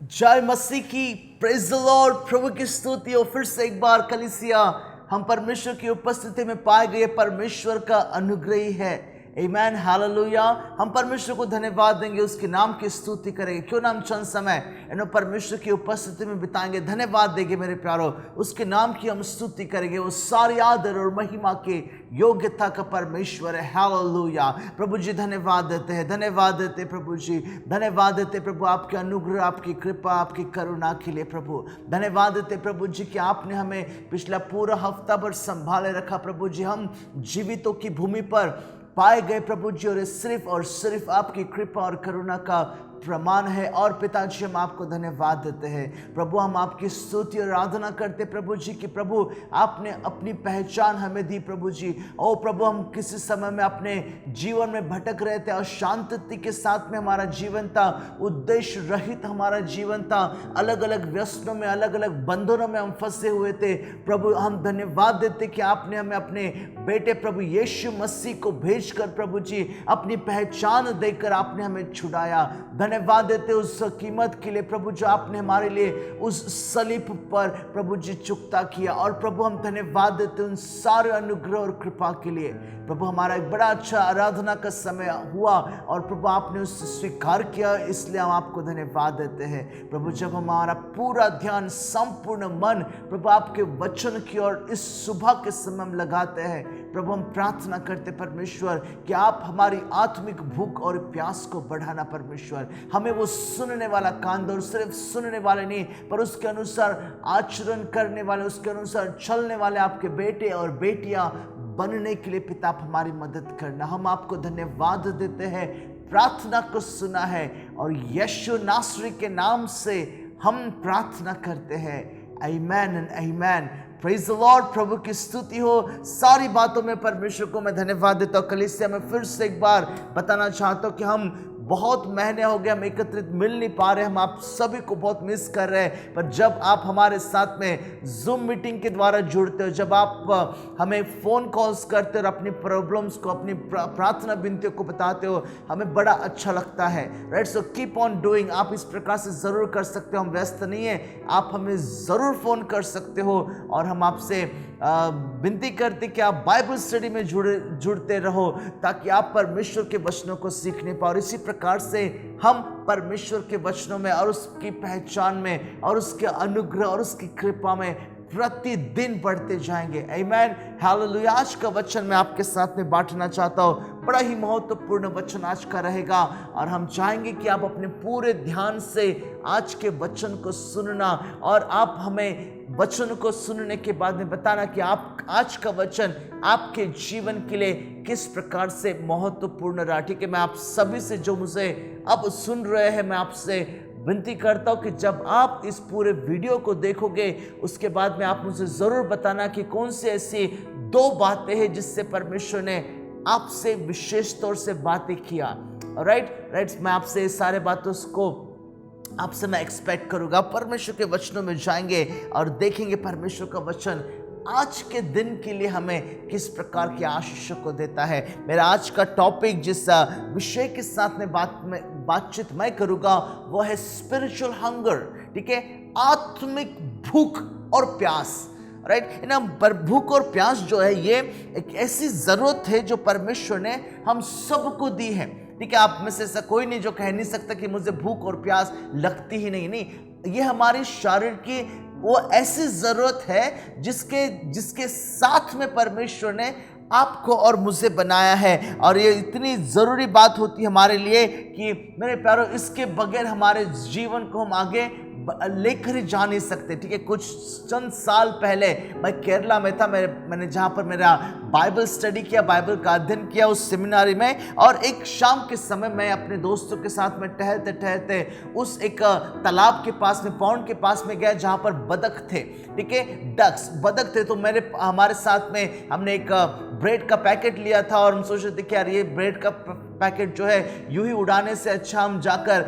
जय मसीह की। Praise the Lord. प्रभु की स्तुति हो। फिर से एक बार कलीसिया हम परमेश्वर की उपस्थिति में पाए गए परमेश्वर का अनुग्रही है। आमीन, हालेलुया। हम परमेश्वर को धन्यवाद देंगे, उसके नाम की स्तुति करेंगे। क्यों ना हम चंद समय परमेश्वर की उपस्थिति में बिताएंगे, धन्यवाद देंगे मेरे प्यारो, उसके नाम की हम स्तुति करेंगे। वो सारी आदर और महिमा के योग्यता का परमेश्वर है। हालेलुया। प्रभु जी धन्यवाद देते हैं, धन्यवाद देते हैं प्रभु जी, धन्यवाद देते प्रभु आपके अनुग्रह, आपकी कृपा, आपकी करुणा के लिए। प्रभु धन्यवाद देते प्रभु जी कि आपने हमें पिछला पूरा हफ्ता भर संभाले रखा। प्रभु जी हम जीवितों की भूमि पर पाए गए प्रभु जी, और सिर्फ आपकी कृपा और करुणा का प्रमाण है। और पिताजी हम आपको धन्यवाद देते हैं प्रभु, हम आपकी स्तुति और आराधना करते प्रभु जी कि प्रभु आपने अपनी पहचान हमें दी प्रभु जी। ओ प्रभु हम किसी समय में अपने जीवन में भटक रहे थे और शांति के साथ में हमारा जीवन था, उद्देश्य रहित हमारा जीवन था, अलग अलग व्यसनों में, अलग अलग बंधनों में हम फंसे हुए थे। प्रभु हम धन्यवाद देते कि आपने हमें अपने बेटे प्रभु यीशु मसीह को भेजकर प्रभु जी अपनी पहचान देकर आपने हमें छुड़ाया। धन्यवाद देते उस कीमत के लिए प्रभु जो आपने हमारे लिए उस सलीब पर प्रभु जी चुकता किया। और प्रभु हम धन्यवाद देते उन सारे अनुग्रह और कृपा के लिए। प्रभु हमारा एक बड़ा अच्छा आराधना का समय हुआ और प्रभु आपने उसे स्वीकार किया, इसलिए हम आपको धन्यवाद देते हैं। प्रभु जब हमारा पूरा ध्यान, संपूर्ण मन प्रभु आपके वचन की ओर इस सुबह के समय हम लगाते हैं, प्रभु हम प्रार्थना करते परमेश्वर कि आप हमारी आत्मिक भूख और प्यास को बढ़ाना। परमेश्वर हमें वो सुनने वाला कान दो, और सिर्फ सुनने वाले नहीं पर उसके अनुसार आचरण करने वाले, उसके अनुसार चलने वाले आपके बेटे और बेटियां बनने के लिए पिता आप हमारी मदद करना। हम आपको धन्यवाद देते हैं, प्रार्थना को सुना है और यीशु नासरी के नाम से हम प्रार्थना करते हैं। आमीन एंड आमीन। Praise the Lord. प्रभु की स्तुति हो। सारी बातों में परमेश्वर को मैं धन्यवाद देता हूँ। कलीसिया में फिर से एक बार बताना चाहता हूँ कि हम बहुत महीने हो गए हम एकत्रित मिल नहीं पा रहे, हम आप सभी को बहुत मिस कर रहे हैं। पर जब आप हमारे साथ में जूम मीटिंग के द्वारा जुड़ते हो, जब आप हमें फ़ोन कॉल्स करते हो और अपनी प्रॉब्लम्स को, अपनी प्रार्थना विनतियों को बताते हो, हमें बड़ा अच्छा लगता है। Right, so keep on doing. आप इस प्रकार से ज़रूर कर सकते हो, हम व्यस्त नहीं है, आप हमें ज़रूर फ़ोन कर सकते हो। और हम आपसे विनती करते कि आप बाइबल स्टडी में जुड़ते रहो ताकि आप परमेश्वर के वचनों को सीखने पाओ। और इसी प्रकार से हम परमेश्वर के वचनों में और उसकी पहचान में और उसके अनुग्रह और उसकी कृपा में प्रतिदिन बढ़ते जाएंगे। आमीन, हालेलुया। आज का वचन मैं आपके साथ में बांटना चाहता हूँ। बड़ा ही महत्वपूर्ण वचन आज का रहेगा और हम चाहेंगे कि आप अपने पूरे ध्यान से आज के वचन को सुनना और आप हमें वचन को सुनने के बाद में बताना कि आप आज का वचन आपके जीवन के लिए किस प्रकार से महत्वपूर्ण रहा। ठीक है, मैं आप सभी से जो मुझे अब सुन रहे हैं, मैं आपसे विनती करता हूँ कि जब आप इस पूरे वीडियो को देखोगे उसके बाद में आप मुझे ज़रूर बताना कि कौन सी ऐसी दो बातें हैं जिससे परमेश्वर ने आपसे विशेष तौर से बातें किया। राइट, मैं आपसे इस सारे बातों को आपसे मैं एक्सपेक्ट करूँगा। परमेश्वर के वचनों में जाएंगे और देखेंगे परमेश्वर का वचन आज के दिन के लिए हमें किस प्रकार की आशीष को देता है। मेरा आज का टॉपिक जिस विषय के साथ में बातचीत मैं करूँगा वो है स्पिरिचुअल हंगर। ठीक है, आत्मिक भूख और प्यास। राइट, पर भूख और प्यास जो है ये एक ऐसी ज़रूरत है जो परमेश्वर ने हम सबको दी है। ठीक है, आप में से ऐसा कोई नहीं जो कह नहीं सकता कि मुझे भूख और प्यास लगती ही नहीं। ये हमारी शरीर की वो ऐसी ज़रूरत है जिसके साथ में परमेश्वर ने आपको और मुझे बनाया है। और ये इतनी ज़रूरी बात होती है हमारे लिए कि मेरे प्यारों, इसके बगैर हमारे जीवन को हम आगे लेकर ही जा नहीं सकते। ठीक है, कुछ चंद साल पहले मैं केरला में था, मैंने जहाँ पर मेरा बाइबल स्टडी किया, बाइबल का अध्ययन किया उस सेमिनारी में। और एक शाम के समय मैं अपने दोस्तों के साथ में टहलते टहलते उस एक तालाब के पास में, पॉन्ड के पास में गया जहाँ पर बतख थे। ठीक है, डक्स, बतख थे। तो हमारे साथ में हमने एक ब्रेड का पैकेट लिया था और हम सोच रहे थे कि यार ये ब्रेड का पैकेट जो है यूं ही उड़ाने से अच्छा हम जाकर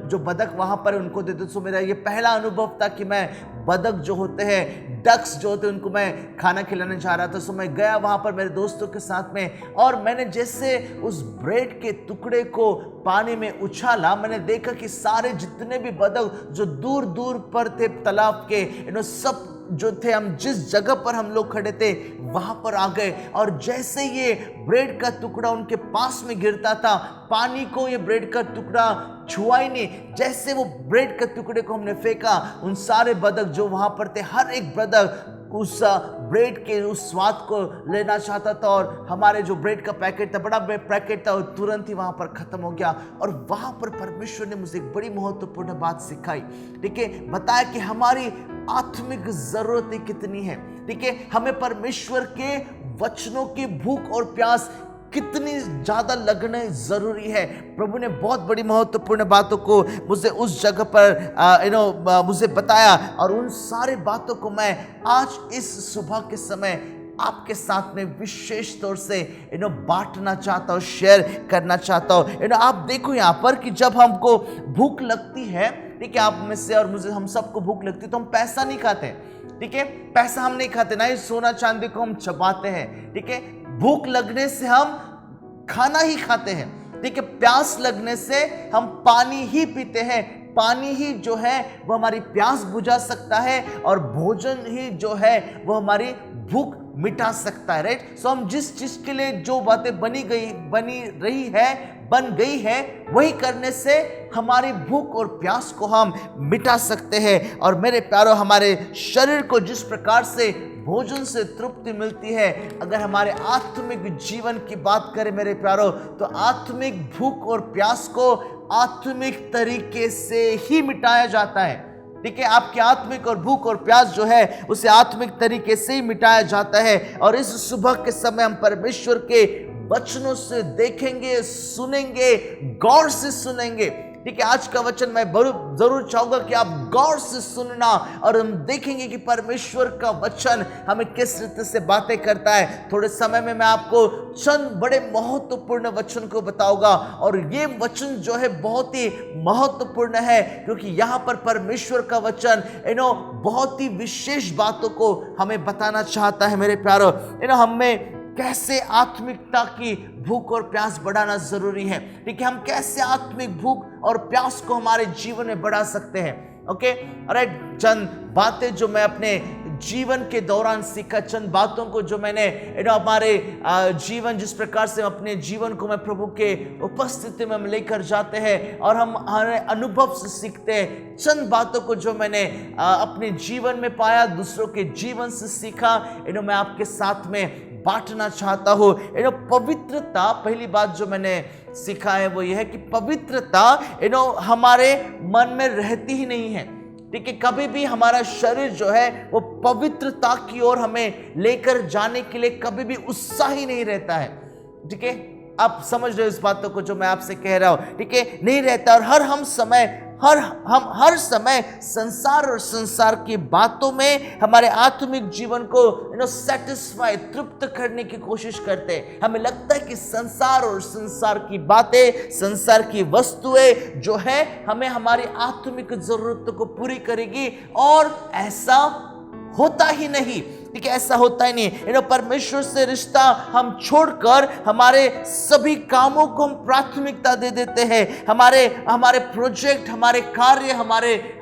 जो बतख वहाँ पर उनको देते। सो मेरा ये पहला अनुभव था कि मैं बतख जो होते हैं डक्स जो होते उनको मैं खाना खिलाने जा रहा था। सो मैं गया वहाँ पर मेरे दोस्तों के साथ में, और मैंने जैसे उस ब्रेड के टुकड़े को पानी में उछाला, मैंने देखा कि सारे जितने भी बदक जो दूर दूर पर थे तालाब के, सब जो थे, हम जिस जगह पर हम लोग खड़े थे वहां पर आ गए। और जैसे ये ब्रेड का टुकड़ा उनके पास में गिरता था, पानी को ये ब्रेड का टुकड़ा छुआ ही नहीं। जैसे वो ब्रेड के टुकड़े को हमने फेंका, उन सारे बदक जो वहां पर थे, हर एक बदक उस ब्रेड के उस स्वाद को लेना चाहता था। और हमारे जो ब्रेड का पैकेट था, बड़ा पैकेट था, वो तुरंत ही वहां पर खत्म हो गया। और वहां पर परमेश्वर ने मुझे एक बड़ी महत्वपूर्ण बात सिखाई। ठीक है, बताया कि हमारी आत्मिक जरूरतें कितनी है। ठीक है, हमें परमेश्वर के वचनों की भूख और प्यास कितनी ज्यादा लगना जरूरी है। प्रभु ने बहुत बड़ी महत्वपूर्ण बातों को मुझे उस जगह पर मुझे बताया, और उन सारी बातों को मैं आज इस सुबह के समय आपके साथ में विशेष तौर से बांटना चाहता हूँ, शेयर करना चाहता हूँ। आप देखो यहाँ पर कि जब हमको भूख लगती है, ठीक है, आप में से और मुझे, हम सबको भूख लगती है, तो हम पैसा नहीं खाते। ठीक है, पैसा हम नहीं खाते, ना ही सोना चांदी को हम चबाते हैं। ठीक है, भूख लगने से हम खाना ही खाते हैं। ठीक है, प्यास लगने से हम पानी ही पीते हैं। पानी ही जो है वो हमारी प्यास बुझा सकता है, और भोजन ही जो है वो हमारी भूख मिटा सकता है। राइट। सो हम जिस चीज के लिए जो बातें बन गई है वही करने से हमारी भूख और प्यास को हम मिटा सकते हैं। और मेरे प्यारों, हमारे शरीर को जिस प्रकार से भोजन से तृप्ति मिलती है, अगर हमारे आत्मिक जीवन की बात करें मेरे प्यारों, तो आत्मिक भूख और प्यास को आत्मिक तरीके से ही मिटाया जाता है। ठीक है, आपकी आत्मिक और भूख और प्यास जो है उसे आत्मिक तरीके से ही मिटाया जाता है। और इस सुबह के समय हम परमेश्वर के वचनों से देखेंगे, सुनेंगे, गौर से सुनेंगे। ठीक है, आज का वचन मैं जरूर चाहूंगा कि आप गौर से सुनना, और हम देखेंगे कि परमेश्वर का वचन हमें किस रीति से बातें करता है। थोड़े समय में मैं आपको चंद बड़े महत्वपूर्ण वचन को बताऊंगा, और ये वचन जो है बहुत ही महत्वपूर्ण है, क्योंकि यहाँ पर परमेश्वर का वचन बहुत ही विशेष बातों को हमें बताना चाहता है। मेरे प्यारों, हमें कैसे आत्मिकता की भूख और प्यास बढ़ाना जरूरी है। ठीक है, हम कैसे आत्मिक भूख और प्यास को हमारे जीवन में बढ़ा सकते हैं। Okay, right. चंद बातें जो मैं अपने जीवन के दौरान सीखा, चंद बातों को जो मैंने हमारे जीवन, जिस प्रकार से अपने जीवन को मैं प्रभु के उपस्थिति में हम लेकर जाते हैं और हम हमारे अनुभव से सीखते हैं। चंद बातों को जो मैंने अपने जीवन में पाया, दूसरों के जीवन से सीखा, मैं आपके साथ में बांटना चाहता हूँ। पवित्रता, पहली बात जो मैंने सीखा है वो ये है कि पवित्रता हमारे मन में रहती ही नहीं है। ठीक है, कभी भी हमारा शरीर जो है वो पवित्रता की ओर हमें लेकर जाने के लिए कभी भी उत्साही नहीं रहता है। ठीक है, आप समझ रहे हो इस बातों को जो मैं आपसे कह रहा हूं। ठीक है, नहीं रहता। और हम हर समय संसार और संसार की बातों में हमारे आत्मिक जीवन को सेटिस्फाई, तृप्त करने की कोशिश करते हैं। हमें लगता है कि संसार और संसार की बातें, संसार की वस्तुएं जो है हमें हमारी आत्मिक जरूरतों को पूरी करेगी, और ऐसा होता ही नहीं। ठीक है, ऐसा होता ही नहीं। परमेश्वर से रिश्ता हम छोड़कर हमारे सभी कामों को हम प्राथमिकता दे देते हैं। हमारे प्रोजेक्ट, हमारे कार्य,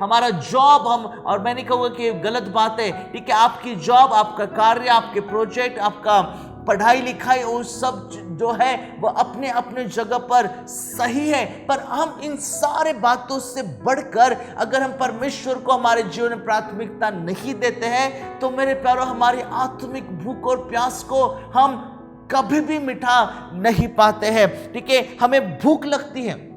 हमारा जॉब, और मैं नहीं कहूँगा कि गलत बात है। ठीक है, आपकी जॉब, आपका कार्य, आपके प्रोजेक्ट, आपका पढ़ाई लिखाई, वो सब जो है वो अपने अपने जगह पर सही है। पर हम इन सारे बातों से बढ़कर अगर हम परमेश्वर को हमारे जीवन में प्राथमिकता नहीं देते हैं, तो मेरे प्यारों, हमारी आत्मिक भूख और प्यास को हम कभी भी मिटा नहीं पाते हैं। ठीक है, हमें भूख लगती है,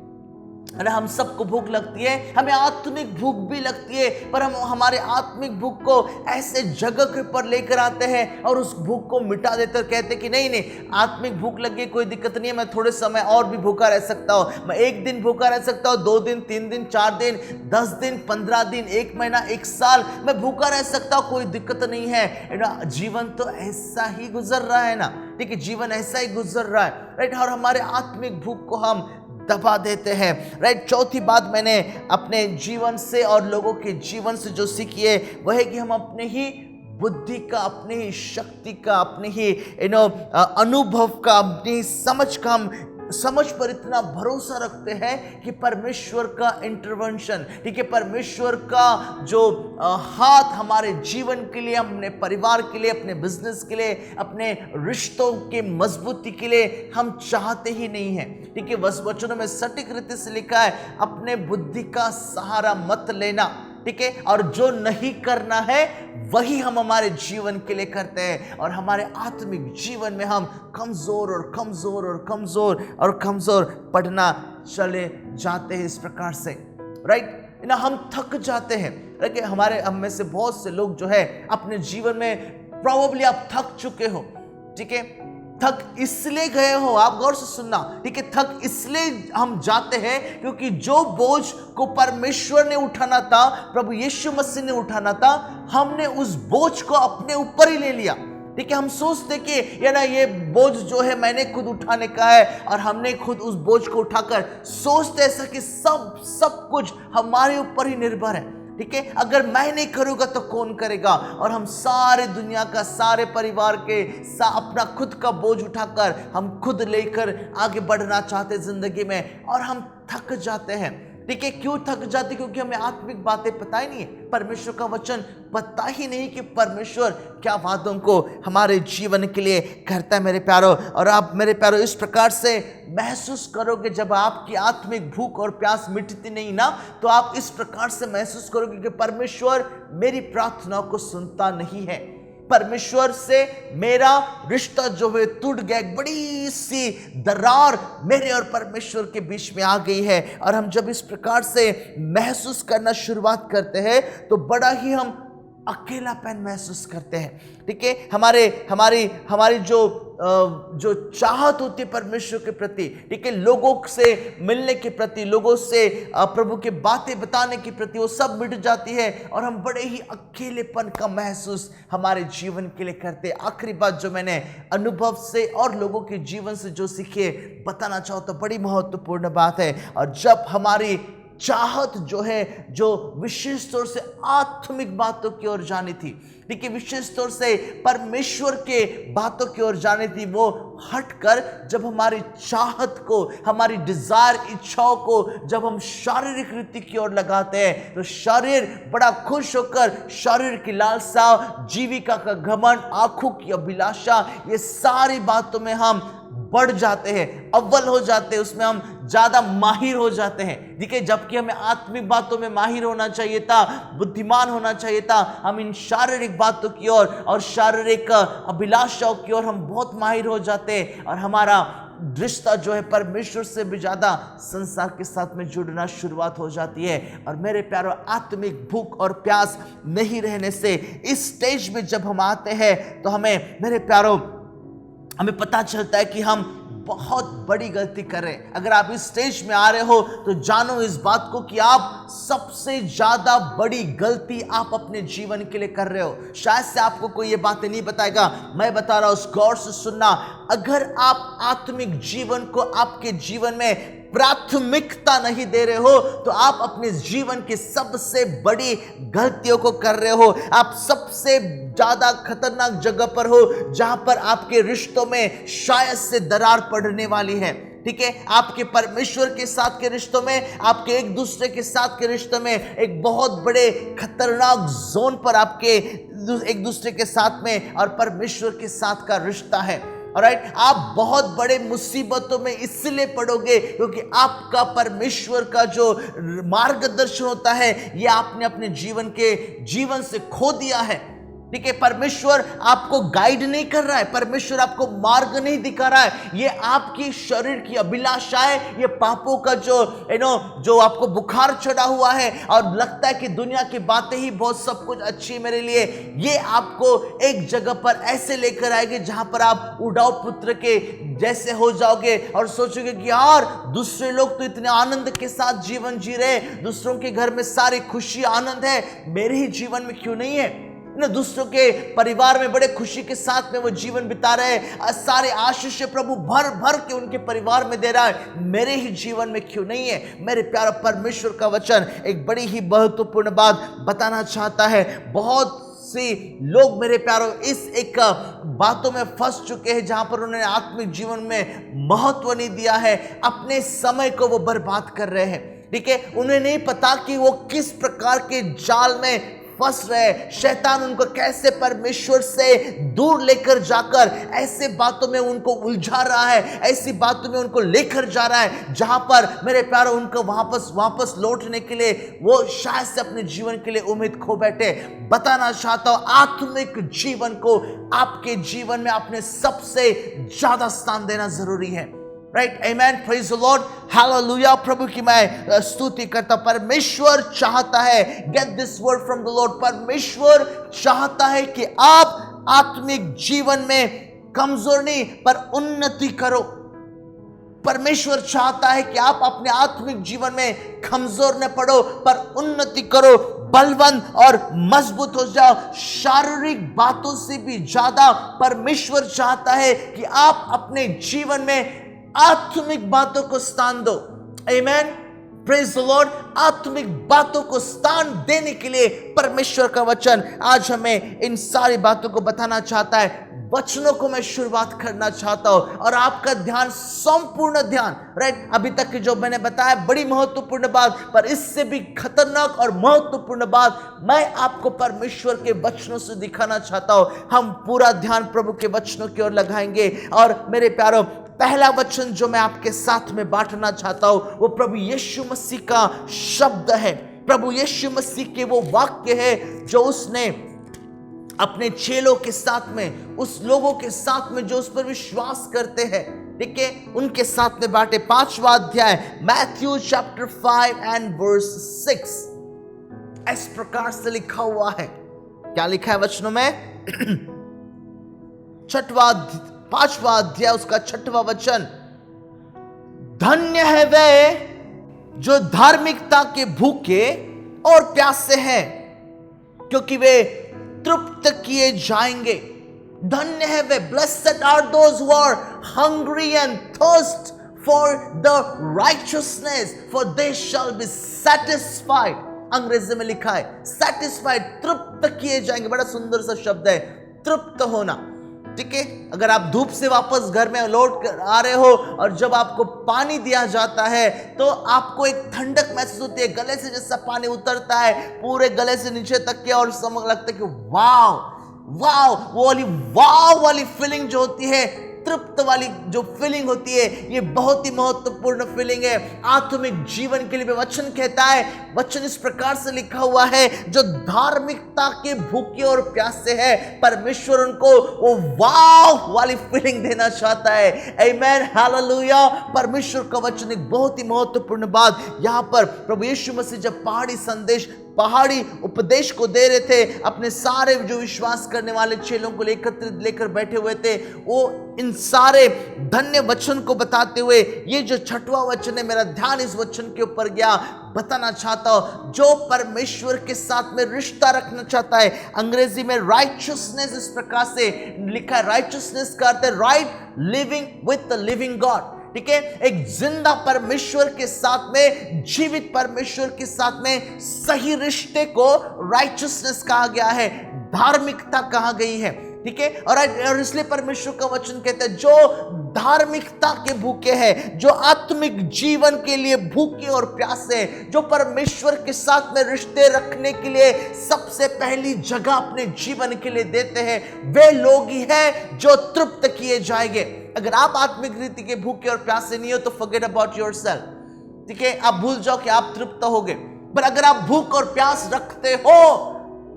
अरे हम सबको भूख लगती है, हमें आत्मिक भूख भी लगती है, पर हम हमारे आत्मिक भूख को ऐसे जगह के पर लेकर आते हैं और उस भूख को मिटा देते हैं। कहते हैं कि नहीं, आत्मिक भूख लगी, कोई दिक्कत नहीं है, मैं थोड़े समय और भी भूखा रह सकता हूँ, मैं 1 दिन भूखा रह सकता हूँ, 2 दिन, 3 दिन, 4 दिन, 10 दिन, 15 दिन, 1 महीना, 1 साल मैं भूखा रह सकता हूँ, कोई दिक्कत नहीं है। जीवन तो ऐसा ही गुजर रहा है ना। ठीक है, जीवन ऐसा ही गुजर रहा है, राइट। और हमारे आत्मिक भूख को हम दबा देते हैं, राइट। चौथी बात मैंने अपने जीवन से और लोगों के जीवन से जो सीखी है वह है कि हम अपने ही बुद्धि का, अपने ही शक्ति का, अपने ही अनुभव का, अपनी ही समझ का, हम समझ पर इतना भरोसा रखते हैं कि परमेश्वर का इंटरवेंशन, ठीक है, परमेश्वर का जो हाथ हमारे जीवन के लिए, अपने परिवार के लिए, अपने बिजनेस के लिए, अपने रिश्तों के मजबूती के लिए हम चाहते ही नहीं है। ठीक है, वचनों में सटीक रीति से लिखा है, अपने बुद्धि का सहारा मत लेना। ठीक है, और जो नहीं करना है वही हम हमारे जीवन के लिए करते हैं, और हमारे आत्मिक जीवन में हम कमजोर और कमजोर और कमजोर और कमजोर पड़ना चले जाते हैं। इस प्रकार से राइट ना, हम थक जाते हैं। देखिए, हम में से बहुत से लोग जो है अपने जीवन में प्रोबेबली आप थक चुके हो। ठीक है, थक इसलिए गए हो, आप गौर से सुनना, ठीक है, थक इसलिए हम जाते हैं क्योंकि जो बोझ को परमेश्वर ने उठाना था, प्रभु यीशु मसीह ने उठाना था, हमने उस बोझ को अपने ऊपर ही ले लिया। ठीक है, हम सोचते कि ये बोझ जो है मैंने खुद उठाने का है, और हमने खुद उस बोझ को उठाकर सोचते ऐसा कि सब कुछ हमारे ऊपर ही निर्भर है। ठीक है, अगर मैं नहीं करूंगा तो कौन करेगा, और हम सारे दुनिया का, सारे परिवार के अपना खुद का बोझ उठाकर हम खुद लेकर आगे बढ़ना चाहते जिंदगी में, और हम थक जाते हैं। ठीक है, क्यों थक जाते? क्योंकि हमें आत्मिक बातें पता ही नहीं है, परमेश्वर का वचन पता ही नहीं कि परमेश्वर क्या वादों को हमारे जीवन के लिए करता है मेरे प्यारो। और आप मेरे प्यारो इस प्रकार से महसूस करोगे, जब आपकी आत्मिक भूख और प्यास मिटती नहीं ना, तो आप इस प्रकार से महसूस करोगे कि परमेश्वर मेरी प्रार्थनाओं को सुनता नहीं है, परमेश्वर से मेरा रिश्ता जो है टूट गया, एक बड़ी सी दरार मेरे और परमेश्वर के बीच में आ गई है। और हम जब इस प्रकार से महसूस करना शुरुआत करते हैं तो बड़ा ही हम अकेलापन महसूस करते हैं। ठीक है, हमारी जो चाहत होती है परमेश्वर के प्रति, ठीक है, लोगों से मिलने के प्रति, लोगों से प्रभु की बातें बताने के प्रति, वो सब मिट जाती है, और हम बड़े ही अकेलेपन का महसूस हमारे जीवन के लिए करते हैं। आखिरी बात जो मैंने अनुभव से और लोगों के जीवन से जो सीखे बताना चाहूँ तो बड़ी महत्वपूर्ण बात है। और जब हमारी चाहत जो है, जो विशेष तौर से आत्मिक बातों की ओर जानी थी, ठीक है, विशेष तौर से परमेश्वर के बातों की ओर जानी थी, वो हटकर जब हमारी चाहत को, हमारी डिजायर, इच्छाओं को जब हम शारीरिक रीति की ओर लगाते हैं, तो शरीर बड़ा खुश होकर शरीर की लालसा, जीविका का घमंड, आंखों की अभिलाषा, ये सारी बातों में हम बढ़ जाते हैं, अव्वल हो जाते हैं, उसमें हम ज्यादा माहिर हो जाते हैं। ठीक है, जबकि हमें आत्मिक बातों में माहिर होना चाहिए था, बुद्धिमान होना चाहिए था, हम इन शारीरिक बातों की ओर और शारीरिक अभिलाषाओं की ओर हम बहुत माहिर हो जाते हैं, और हमारा रिश्ता जो है परमेश्वर से भी ज्यादा संसार के साथ में जुड़ना शुरुआत हो जाती है। और मेरे प्यारो, आत्मिक भूख और प्यास नहीं रहने से इस स्टेज में जब हम आते हैं तो हमें, मेरे प्यारो, हमें पता चलता है कि हम बहुत बड़ी गलती कर रहे हैं। अगर आप इस स्टेज में आ रहे हो तो जानो इस बात को कि आप सबसे ज्यादा बड़ी गलती आप अपने जीवन के लिए कर रहे हो। शायद से आपको कोई ये बातें नहीं बताएगा, मैं बता रहा हूं, गौर से सुनना। अगर आप आत्मिक जीवन को आपके जीवन में प्राथमिकता नहीं दे रहे हो तो आप अपने जीवन की सबसे बड़ी गलतियों को कर रहे हो। आप सबसे ज्यादा खतरनाक जगह पर हो जहां पर आपके रिश्तों में शायद से दरार पड़ने वाली है। ठीक है, आपके परमेश्वर के साथ के रिश्तों में, आपके एक दूसरे के साथ के रिश्तों में एक बहुत बड़े खतरनाक जोन पर आपके एक दूसरे के साथ में और परमेश्वर के साथ का रिश्ता है। ऑलराइट, आप बहुत बड़े मुसीबतों में इसलिए पड़ोगे क्योंकि आपका परमेश्वर का जो मार्गदर्शन होता है ये आपने अपने जीवन से खो दिया है। ठीक है, परमेश्वर आपको गाइड नहीं कर रहा है, परमेश्वर आपको मार्ग नहीं दिखा रहा है। ये आपकी शरीर की अभिलाषाएं, ये पापों का जो आपको बुखार चढ़ा हुआ है और लगता है कि दुनिया की बातें ही बहुत सब कुछ अच्छी मेरे लिए, ये आपको एक जगह पर ऐसे लेकर आएंगे जहां पर आप उड़ाऊ पुत्र के जैसे हो जाओगे और सोचोगे कि यार दूसरे लोग तो इतने आनंद के साथ जीवन जी रहे, दूसरों के घर में सारी खुशी आनंद है, मेरे ही जीवन में क्यों नहीं है? दूसरों के परिवार में बड़े खुशी के साथ में वो जीवन बिता रहे, सारे आशीष प्रभु भर भर के उनके परिवार में दे रहा है, मेरे ही जीवन में क्यों नहीं है? मेरे प्यारे परमेश्वर का वचन एक बड़ी ही महत्वपूर्ण बात बताना चाहता है। बहुत सी लोग मेरे प्यारो इस एक बातों में फंस चुके हैं जहां पर उन्होंने आत्मिक जीवन में महत्व नहीं दिया है, अपने समय को वो बर्बाद कर रहे हैं। ठीक है, उन्हें नहीं पता कि वो किस प्रकार के जाल में फंस रहे, शैतान उनको कैसे परमेश्वर से दूर लेकर जाकर ऐसे बातों में उनको उलझा रहा है, ऐसी बातों में उनको लेकर जा रहा है जहां पर मेरे प्यारो उनको वापस लौटने के लिए वो शायद से अपने जीवन के लिए उम्मीद खो बैठे। बताना चाहता हूं, आत्मिक जीवन को आपके जीवन में आपने सबसे ज्यादा स्थान देना जरूरी है। Right, amen, praise the Lord, hallelujah. प्रभु की मैं स्तुति करता हूं। परमेश्वर चाहता है, get this word from the Lord, परमेश्वर चाहता है कि आप आत्मिक जीवन में कमजोर नहीं पर उन्नति करो। परमेश्वर चाहता है कि आप अपने आत्मिक जीवन में कमजोर न पड़ो पर उन्नति करो, बलवंत और मजबूत हो जाओ। शारीरिक बातों से भी ज्यादा परमेश्वर चाहता है कि आप अपने जीवन में आत्मिक बातों को स्थान दो। आमेन, प्रेज द लॉर्ड। आत्मिक बातों को स्थान देने के लिए परमेश्वर का वचन आज हमें इन सारी बातों को बताना चाहता है। वचनों को मैं शुरुआत करना चाहता हूं और आपका ध्यान, संपूर्ण ध्यान, राइट, अभी तक की जो मैंने बताया बड़ी महत्वपूर्ण बात, पर इससे भी खतरनाक और महत्वपूर्ण बात मैं आपको परमेश्वर के वचनों से दिखाना चाहता हूं। हम पूरा ध्यान प्रभु के वचनों की ओर लगाएंगे और मेरे प्यारों, पहला वचन जो मैं आपके साथ में बांटना चाहता हूं वो प्रभु यीशु मसीह का शब्द है। प्रभु यीशु मसीह के वो वाक्य है जो उसने अपने चेलों के साथ में, उस लोगों के साथ में जो उस पर विश्वास करते हैं, ठीक है, उनके साथ में बांटे। 5वां अध्याय मैथ्यू चैप्टर 5 एंड वर्स 6 इस प्रकार से लिखा हुआ है। क्या लिखा है वचनों में? 5वां अध्याय उसका 6वां वचन, धन्य है वे जो धार्मिकता के भूखे और प्यासे हैं क्योंकि वे तृप्त किए जाएंगे। धन्य है वे, blessed are those who are hungry and thirst for the righteousness for they shall be satisfied. अंग्रेजी में लिखा है सैटिस्फाइड, तृप्त किए जाएंगे। बड़ा सुंदर सा शब्द है, तृप्त होना। ठीक है, अगर आप धूप से वापस घर में लौट कर आ रहे हो और जब आपको पानी दिया जाता है तो आपको एक ठंडक महसूस होती है, गले से जैसा पानी उतरता है पूरे गले से नीचे तक के, और समझ लगता है कि वाव वाव, वो वाली फीलिंग जो होती है, तृप्त वाली जो फीलिंग होती है, ये बहुत ही महत्वपूर्ण फीलिंग है आत्मिक जीवन के लिए। वचन कहता है, वचन इस प्रकार से लिखा हुआ है, जो धार्मिकता के भूखे और प्यासे है, परमेश्वर उनको वो वाव वाली फीलिंग देना चाहता है। आमेन, हालेलुया। परमेश्वर का वचन एक बहुत ही महत्वपूर्ण बात यहां पर प्रभु यीशु मसीह जब पहाड़ी उपदेश को दे रहे थे, अपने सारे जो विश्वास करने वाले चेलों को लेकर बैठे हुए थे, वो इन सारे धन्य वचन को बताते हुए, ये जो 6वां वचन है, मेरा ध्यान इस वचन के ऊपर गया। बताना चाहता हूं, जो परमेश्वर के साथ में रिश्ता रखना चाहता है, अंग्रेजी में राइचियसनेस इस प्रकार से लिखा है। राइचियसनेस का अर्थ है right living with the living God. ठीक है, एक जिंदा परमेश्वर के साथ में, जीवित परमेश्वर के साथ में सही रिश्ते को राइचियसनेस कहा गया है, धार्मिकता कहा गई है। ठीक है, और इसलिए परमेश्वर का वचन कहता है, जो धार्मिकता के भूखे हैं, जो आत्मिक जीवन के लिए भूखे और प्यासे हैं, जो परमेश्वर के साथ में रिश्ते रखने के लिए सबसे पहली जगह अपने जीवन के लिए देते हैं, वे लोग ही हैं जो तृप्त किए जाएंगे। अगर आप आत्मिक रीति के भूखे और प्यासे नहीं हो तो फॉरगेट अबाउट योरसेल्फ। ठीक है, आप भूल जाओ कि आप तृप्त होगे, पर अगर आप भूख और प्यास रखते हो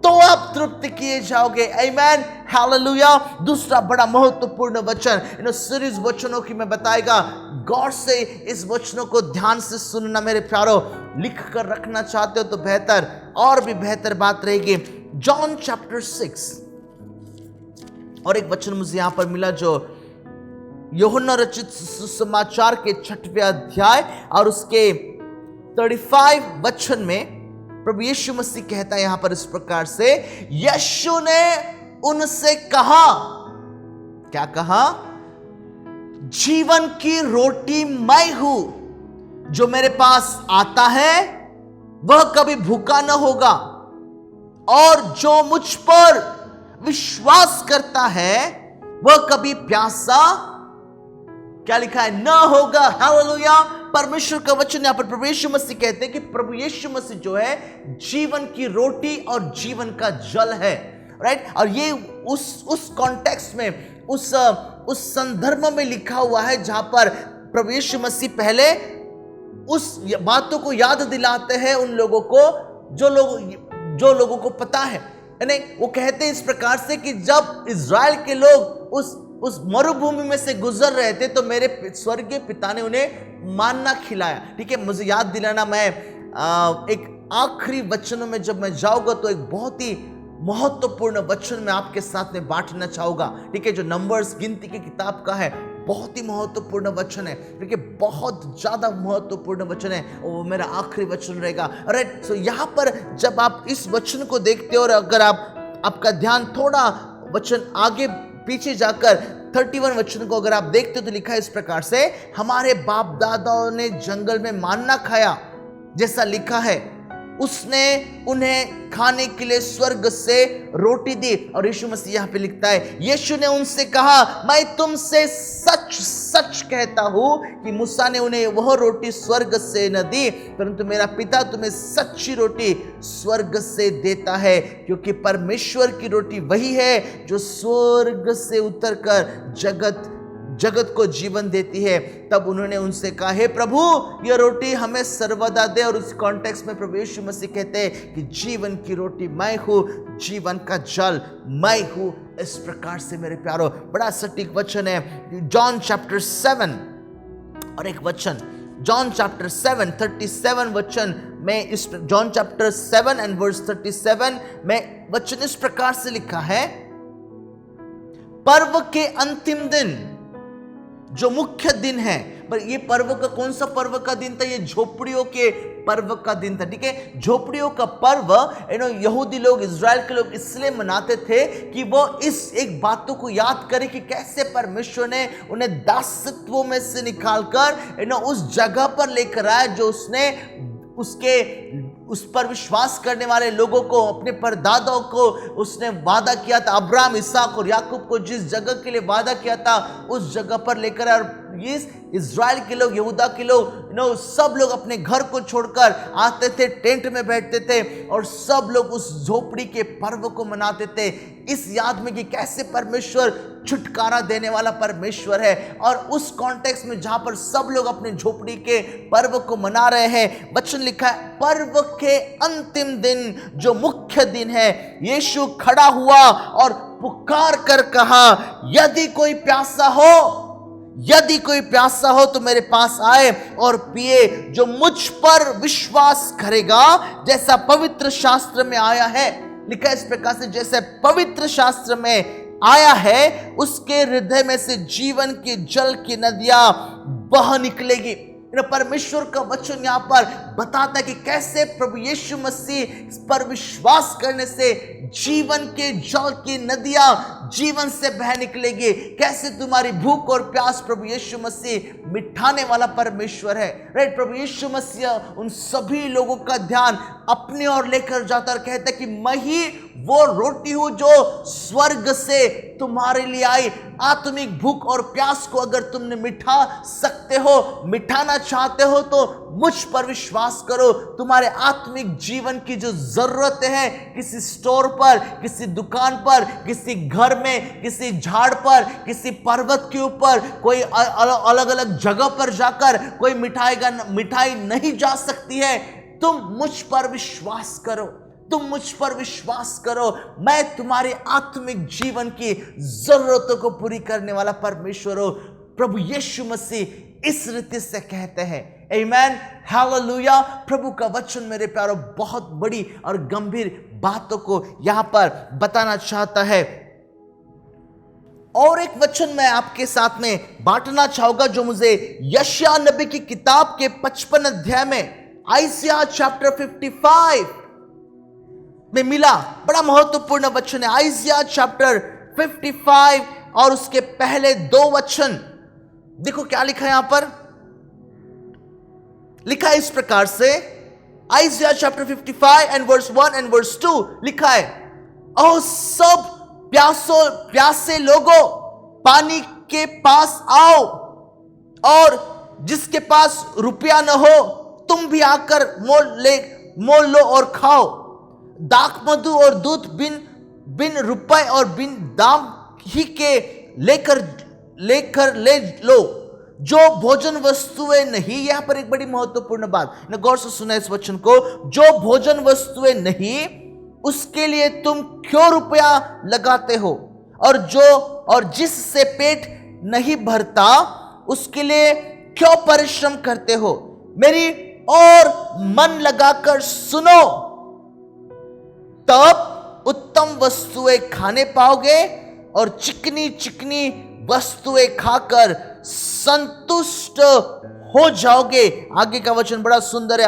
तो आप तृप्त किए जाओगे। आमेन, हालेलुया। दूसरा बड़ा महत्वपूर्ण वचन, सीरीज वचनों की मैं बताएगा, गौर से इस वचनों को ध्यान से सुनना मेरे प्यारो। लिख कर रखना चाहते हो तो बेहतर, और भी बेहतर बात रहेगी। जॉन चैप्टर 6 और एक वचन मुझे यहां पर मिला जो यूहन्ना रचित सुसमाचार के 6वें अध्याय और उसके 35 वचन में प्रभु यीशु मसीह कहता है यहां पर इस प्रकार से, यीशु ने उनसे कहा, क्या कहा? जीवन की रोटी मैं हूं, जो मेरे पास आता है वह कभी भूखा न होगा और जो मुझ पर विश्वास करता है वह कभी प्यासा, क्या लिखा है, न होगा। हालेलुया। परमेश्वर का वचन यहां पर प्रभु यीशु मसीह कहते हैं कि प्रभु यीशु मसीह जो है जीवन की रोटी और जीवन का जल है, राइट। और ये उस कॉन्टेक्स्ट में, उस संदर्भ में लिखा हुआ है जहां पर प्रभु यीशु मसीह पहले उस बातों को याद दिलाते हैं उन लोगों को जो लोगों को पता है। यानी वो कहते हैं इस प्रकार से कि जब इज़राइल के लोग उस मरुभूमि में से गुजर रहे थे तो मेरे स्वर्गीय पिता ने उन्हें मानना खिलाया। ठीक है, मुझे याद दिलाना, मैं एक आखिरी वचनों में जब मैं जाऊंगा तो एक बहुत ही महत्वपूर्ण वचन मैं आपके साथ में बांटना चाहूंगा। ठीक है, जो नंबर्स गिनती की किताब का है, बहुत ही महत्वपूर्ण वचन है। ठीक है, बहुत ज्यादा महत्वपूर्ण वचन है, वो मेरा आखिरी वचन रहेगा। राइट, सो यहाँ पर जब आप इस वचन को देखते हो और अगर आपका ध्यान थोड़ा वचन आगे पीछे जाकर 31 वचन को अगर आप देखते हो तो लिखा है इस प्रकार से, हमारे बाप दादाओं ने जंगल में मान्ना खाया, जैसा लिखा है उसने उन्हें खाने के लिए स्वर्ग से रोटी दी। और यीशु मसीह यहाँ पे लिखता है, यीशु ने उनसे कहा, मैं तुमसे सच सच कहता हूं कि मूसा ने उन्हें वह रोटी स्वर्ग से न दी, परंतु मेरा पिता तुम्हें सच्ची रोटी स्वर्ग से देता है, क्योंकि परमेश्वर की रोटी वही है जो स्वर्ग से उतरकर जगत को जीवन देती है। तब उन्होंने उनसे कहा, हे प्रभु, यह रोटी हमें सर्वदा दे। और उस कॉन्टेक्स्ट में प्रभु यीशु मसीह कहते हैं कि जीवन की रोटी मैं हूं, जीवन का जल मैं हूं। इस प्रकार से मेरे प्यारो, बड़ा सटीक वचन है जॉन चैप्टर 7 और एक वचन जॉन चैप्टर 7 37 वचन में, इस जॉन चैप्टर 7 एंड वर्स 37 में वचन इस प्रकार से लिखा है, पर्व के अंतिम दिन जो मुख्य दिन है, पर ये पर्व का कौन सा पर्व का दिन था? ये झोपड़ियों के पर्व का दिन था। ठीक है, झोपड़ियों का पर्व यहूदी लोग, इज़राइल के लोग इसलिए मनाते थे कि वो इस एक बातों को याद करें कि कैसे परमेश्वर ने उन्हें दासत्वों में से निकालकर उस जगह पर लेकर आया जो उसने उस पर विश्वास करने वाले लोगों को, अपने परदादाओं को उसने वादा किया था, अब्राहम, इसहाक और याकूब को जिस जगह के लिए वादा किया था उस जगह पर लेकर। और ये इज़राइल के लोग, यहूदा के लोग, सब लोग अपने घर को छोड़कर आते थे, टेंट में बैठते थे और सब लोग उस झोपड़ी के पर्व को मनाते थे, इस याद में कि कैसे परमेश्वर छुटकारा देने वाला परमेश्वर है। और उस कॉन्टेक्स्ट में जहां पर सब लोग अपने झोपड़ी के पर्व को मना रहे हैं, वचन लिखा है, पर्व के अंतिम दिन जो मुख्य दिन है, यीशु खड़ा हुआ और पुकार कर कहा, यदि कोई प्यासा हो तो मेरे पास आए और पिए। जो मुझ पर विश्वास करेगा, जैसा पवित्र शास्त्र में आया है, लिखा है इस प्रकार से, जैसे पवित्र शास्त्र में आया है, उसके हृदय में से जीवन के जल की नदियां बह निकलेगी। परमेश्वर का वचन यहां पर बताता है कि कैसे प्रभु यीशु मसीह पर विश्वास करने से जीवन के जल की नदियां जीवन से बह निकलेगी। कैसे तुम्हारी भूख और प्यास प्रभु यीशु मसीह मिटाने वाला परमेश्वर है। राइट, प्रभु यीशु मसीह उन सभी लोगों का ध्यान अपनी ओर लेकर जाता और कहता है कि मैं ही वो रोटी हूं जो स्वर्ग से तुम्हारे लिए आई। आत्मिक भूख और प्यास को अगर तुमने मिटा सकते हो, मिटाना चाहते हो, तो मुझ पर विश्वास करो। तुम्हारे आत्मिक जीवन की जो जरूरतें हैं, किसी स्टोर पर, किसी दुकान पर, किसी घर में, किसी झाड़ पर, किसी पर्वत के ऊपर, कोई अलग अलग जगह पर जाकर कोई मिठाई नहीं जा सकती है। तुम मुझ पर विश्वास करो, तुम मुझ पर विश्वास करो, मैं तुम्हारे आत्मिक जीवन की जरूरतों को पूरी करने वाला परमेश्वर हो। प्रभु यीशु मसीह इस रीति से कहते हैं। आमीन, हालेलुया। प्रभु का वचन मेरे प्यारों बहुत बड़ी और गंभीर बातों को यहां पर बताना चाहता है। और एक वचन मैं आपके साथ में बांटना चाहूंगा जो मुझे यशायाह नबी की किताब के 55 अध्याय में, आइसिया चैप्टर 55 में मिला। बड़ा महत्वपूर्ण वचन है, आइसिया चैप्टर 55 और उसके पहले 2 वचन। देखो क्या लिखा है यहां पर, लिखा है इस प्रकार से, Isaiah chapter 55 and verse 1 and verse 2 लिखा है, ओ सब प्यासे लोगों, पानी के पास आओ, और जिसके पास रुपया न हो तुम भी आकर मोल लो और खाओ। दाख मधु और दूध बिन रुपए और बिन दाम ही के लेकर ले लो। जो भोजन वस्तुएं नहीं, यहां पर एक बड़ी महत्वपूर्ण बात, गौर से सुना इस वचन को, जो भोजन वस्तुएं नहीं उसके लिए तुम क्यों रुपया लगाते हो, और जिससे पेट नहीं भरता उसके लिए क्यों परिश्रम करते हो। मेरी और मन लगाकर सुनो, तब उत्तम वस्तुएं खाने पाओगे और चिकनी चिकनी वस्तुएं खाकर संतुष्ट हो जाओगे। आगे का वचन बड़ा सुंदर है,